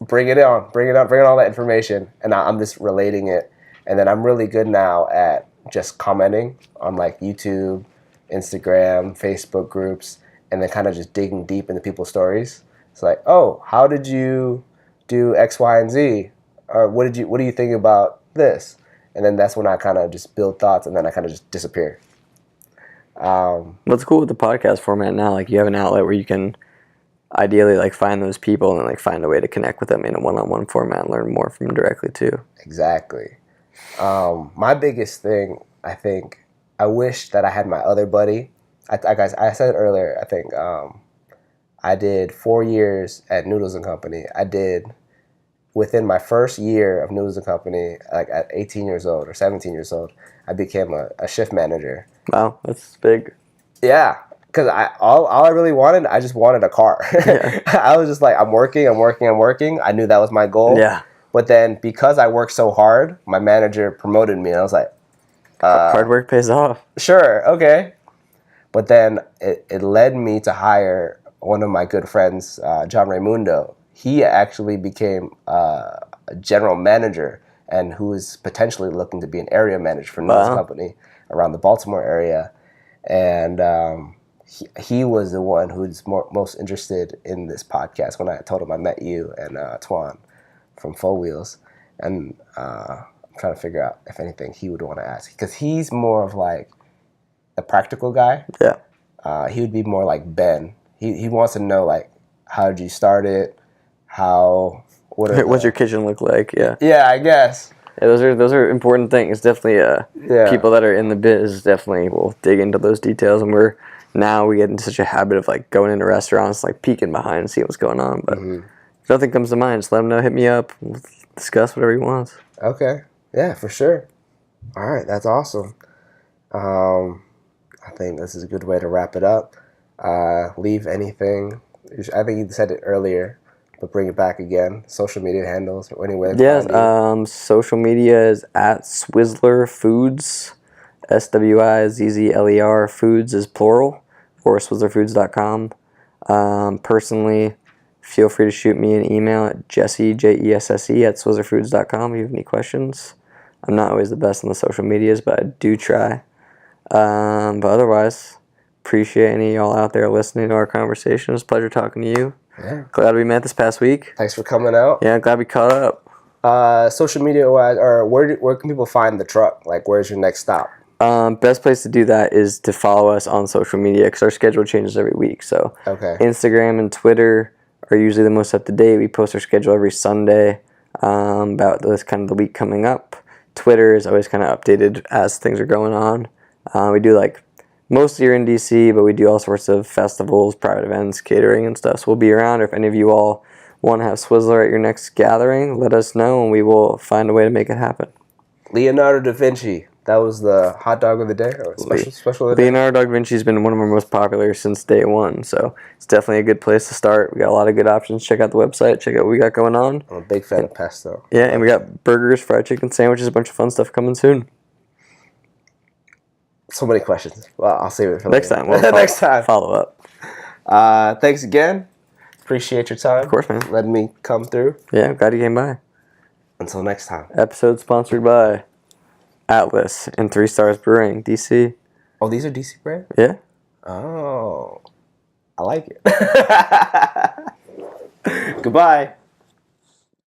bring it on, bring all that information, and I'm just relating it. And then I'm really good now at just commenting on like YouTube, Instagram, Facebook groups, and then kind of just digging deep into people's stories. It's like, oh, how did you do X, Y, and Z? Or what do you think about this? And then that's when I kind of just build thoughts, and then I kind of just disappear. What's cool with the podcast format now, like you have an outlet where you can ideally like find those people and like find a way to connect with them in a one-on-one format and learn more from them directly too. Exactly. My biggest thing, I think, I wish that I had my other buddy. I said earlier, I think I did 4 years at Noodles & Company. I did, within my first year of Noodles & Company, like at 18 years old or 17 years old, I became a shift manager. Wow, that's big. Yeah, because all I really wanted, I just wanted a car. Yeah. I was just like, I'm working. I knew that was my goal. Yeah. But then because I worked so hard, my manager promoted me, and I was like, hard work pays off. Sure, okay. But then it led me to hire one of my good friends, John Raimundo. He actually became a general manager and who is potentially looking to be an area manager for Noodles Company around the Baltimore area. And he was the one who's most interested in this podcast when I told him I met you and Twan from Full Wheels. And I'm trying to figure out if anything he would want to ask. Because he's more of like a practical guy. Yeah. He would be more like Ben. He wants to know like, how did you start it? What's your kitchen look like? Yeah. Yeah, I guess. Yeah, those are important things. Definitely, people that are in the biz definitely will dig into those details. And we get into such a habit of like going into restaurants, like peeking behind and see what's going on. But if nothing comes to mind, just let him know. Hit me up. We'll discuss whatever he wants. Okay. Yeah, for sure. All right, that's awesome. I think this is a good way to wrap it up. Leave anything. I think you said it earlier, but bring it back again. Social media handles or anywhere. Yes, social media is at Swizzler Foods, SWIZZLER Foods is plural, or SwizzlerFoods.com. Personally, feel free to shoot me an email at Jesse, JESSE, at SwizzlerFoods.com if you have any questions. I'm not always the best on the social medias, but I do try. But otherwise, appreciate any of y'all out there listening to our conversation. It was a pleasure talking to you. Yeah. Glad we met this past week. Thanks for coming out. Yeah, glad we caught up. Social media wise, or where can people find the truck? Like, where's your next stop? Best place to do that is to follow us on social media because our schedule changes every week. So Okay. Instagram and Twitter are usually the most up to date. We post our schedule every Sunday about this kind of the week coming up. Twitter is always kind of updated as things are going on. We do like mostly you're in DC, but we do all sorts of festivals, private events, catering, and stuff. So we'll be around. Or if any of you all want to have Swizzler at your next gathering, let us know, and we will find a way to make it happen. Leonardo da Vinci. That was the hot dog of the day, or special of the day. Leonardo da Vinci has been one of our most popular since day one, so it's definitely a good place to start. We got a lot of good options. Check out the website. Check out what we got going on. I'm a big fan of pesto. Yeah, and we got burgers, fried chicken sandwiches, a bunch of fun stuff coming soon. So many questions. Well, I'll save it for Next later. time. We'll Next time. Follow up. Thanks again. Appreciate your time. Of course, man. Letting me come through. Yeah, glad you came by. Until next time. Episode sponsored by Atlas and 3 Stars Brewing, DC. Oh, these are DC brand? Yeah. Oh. I like it. Goodbye.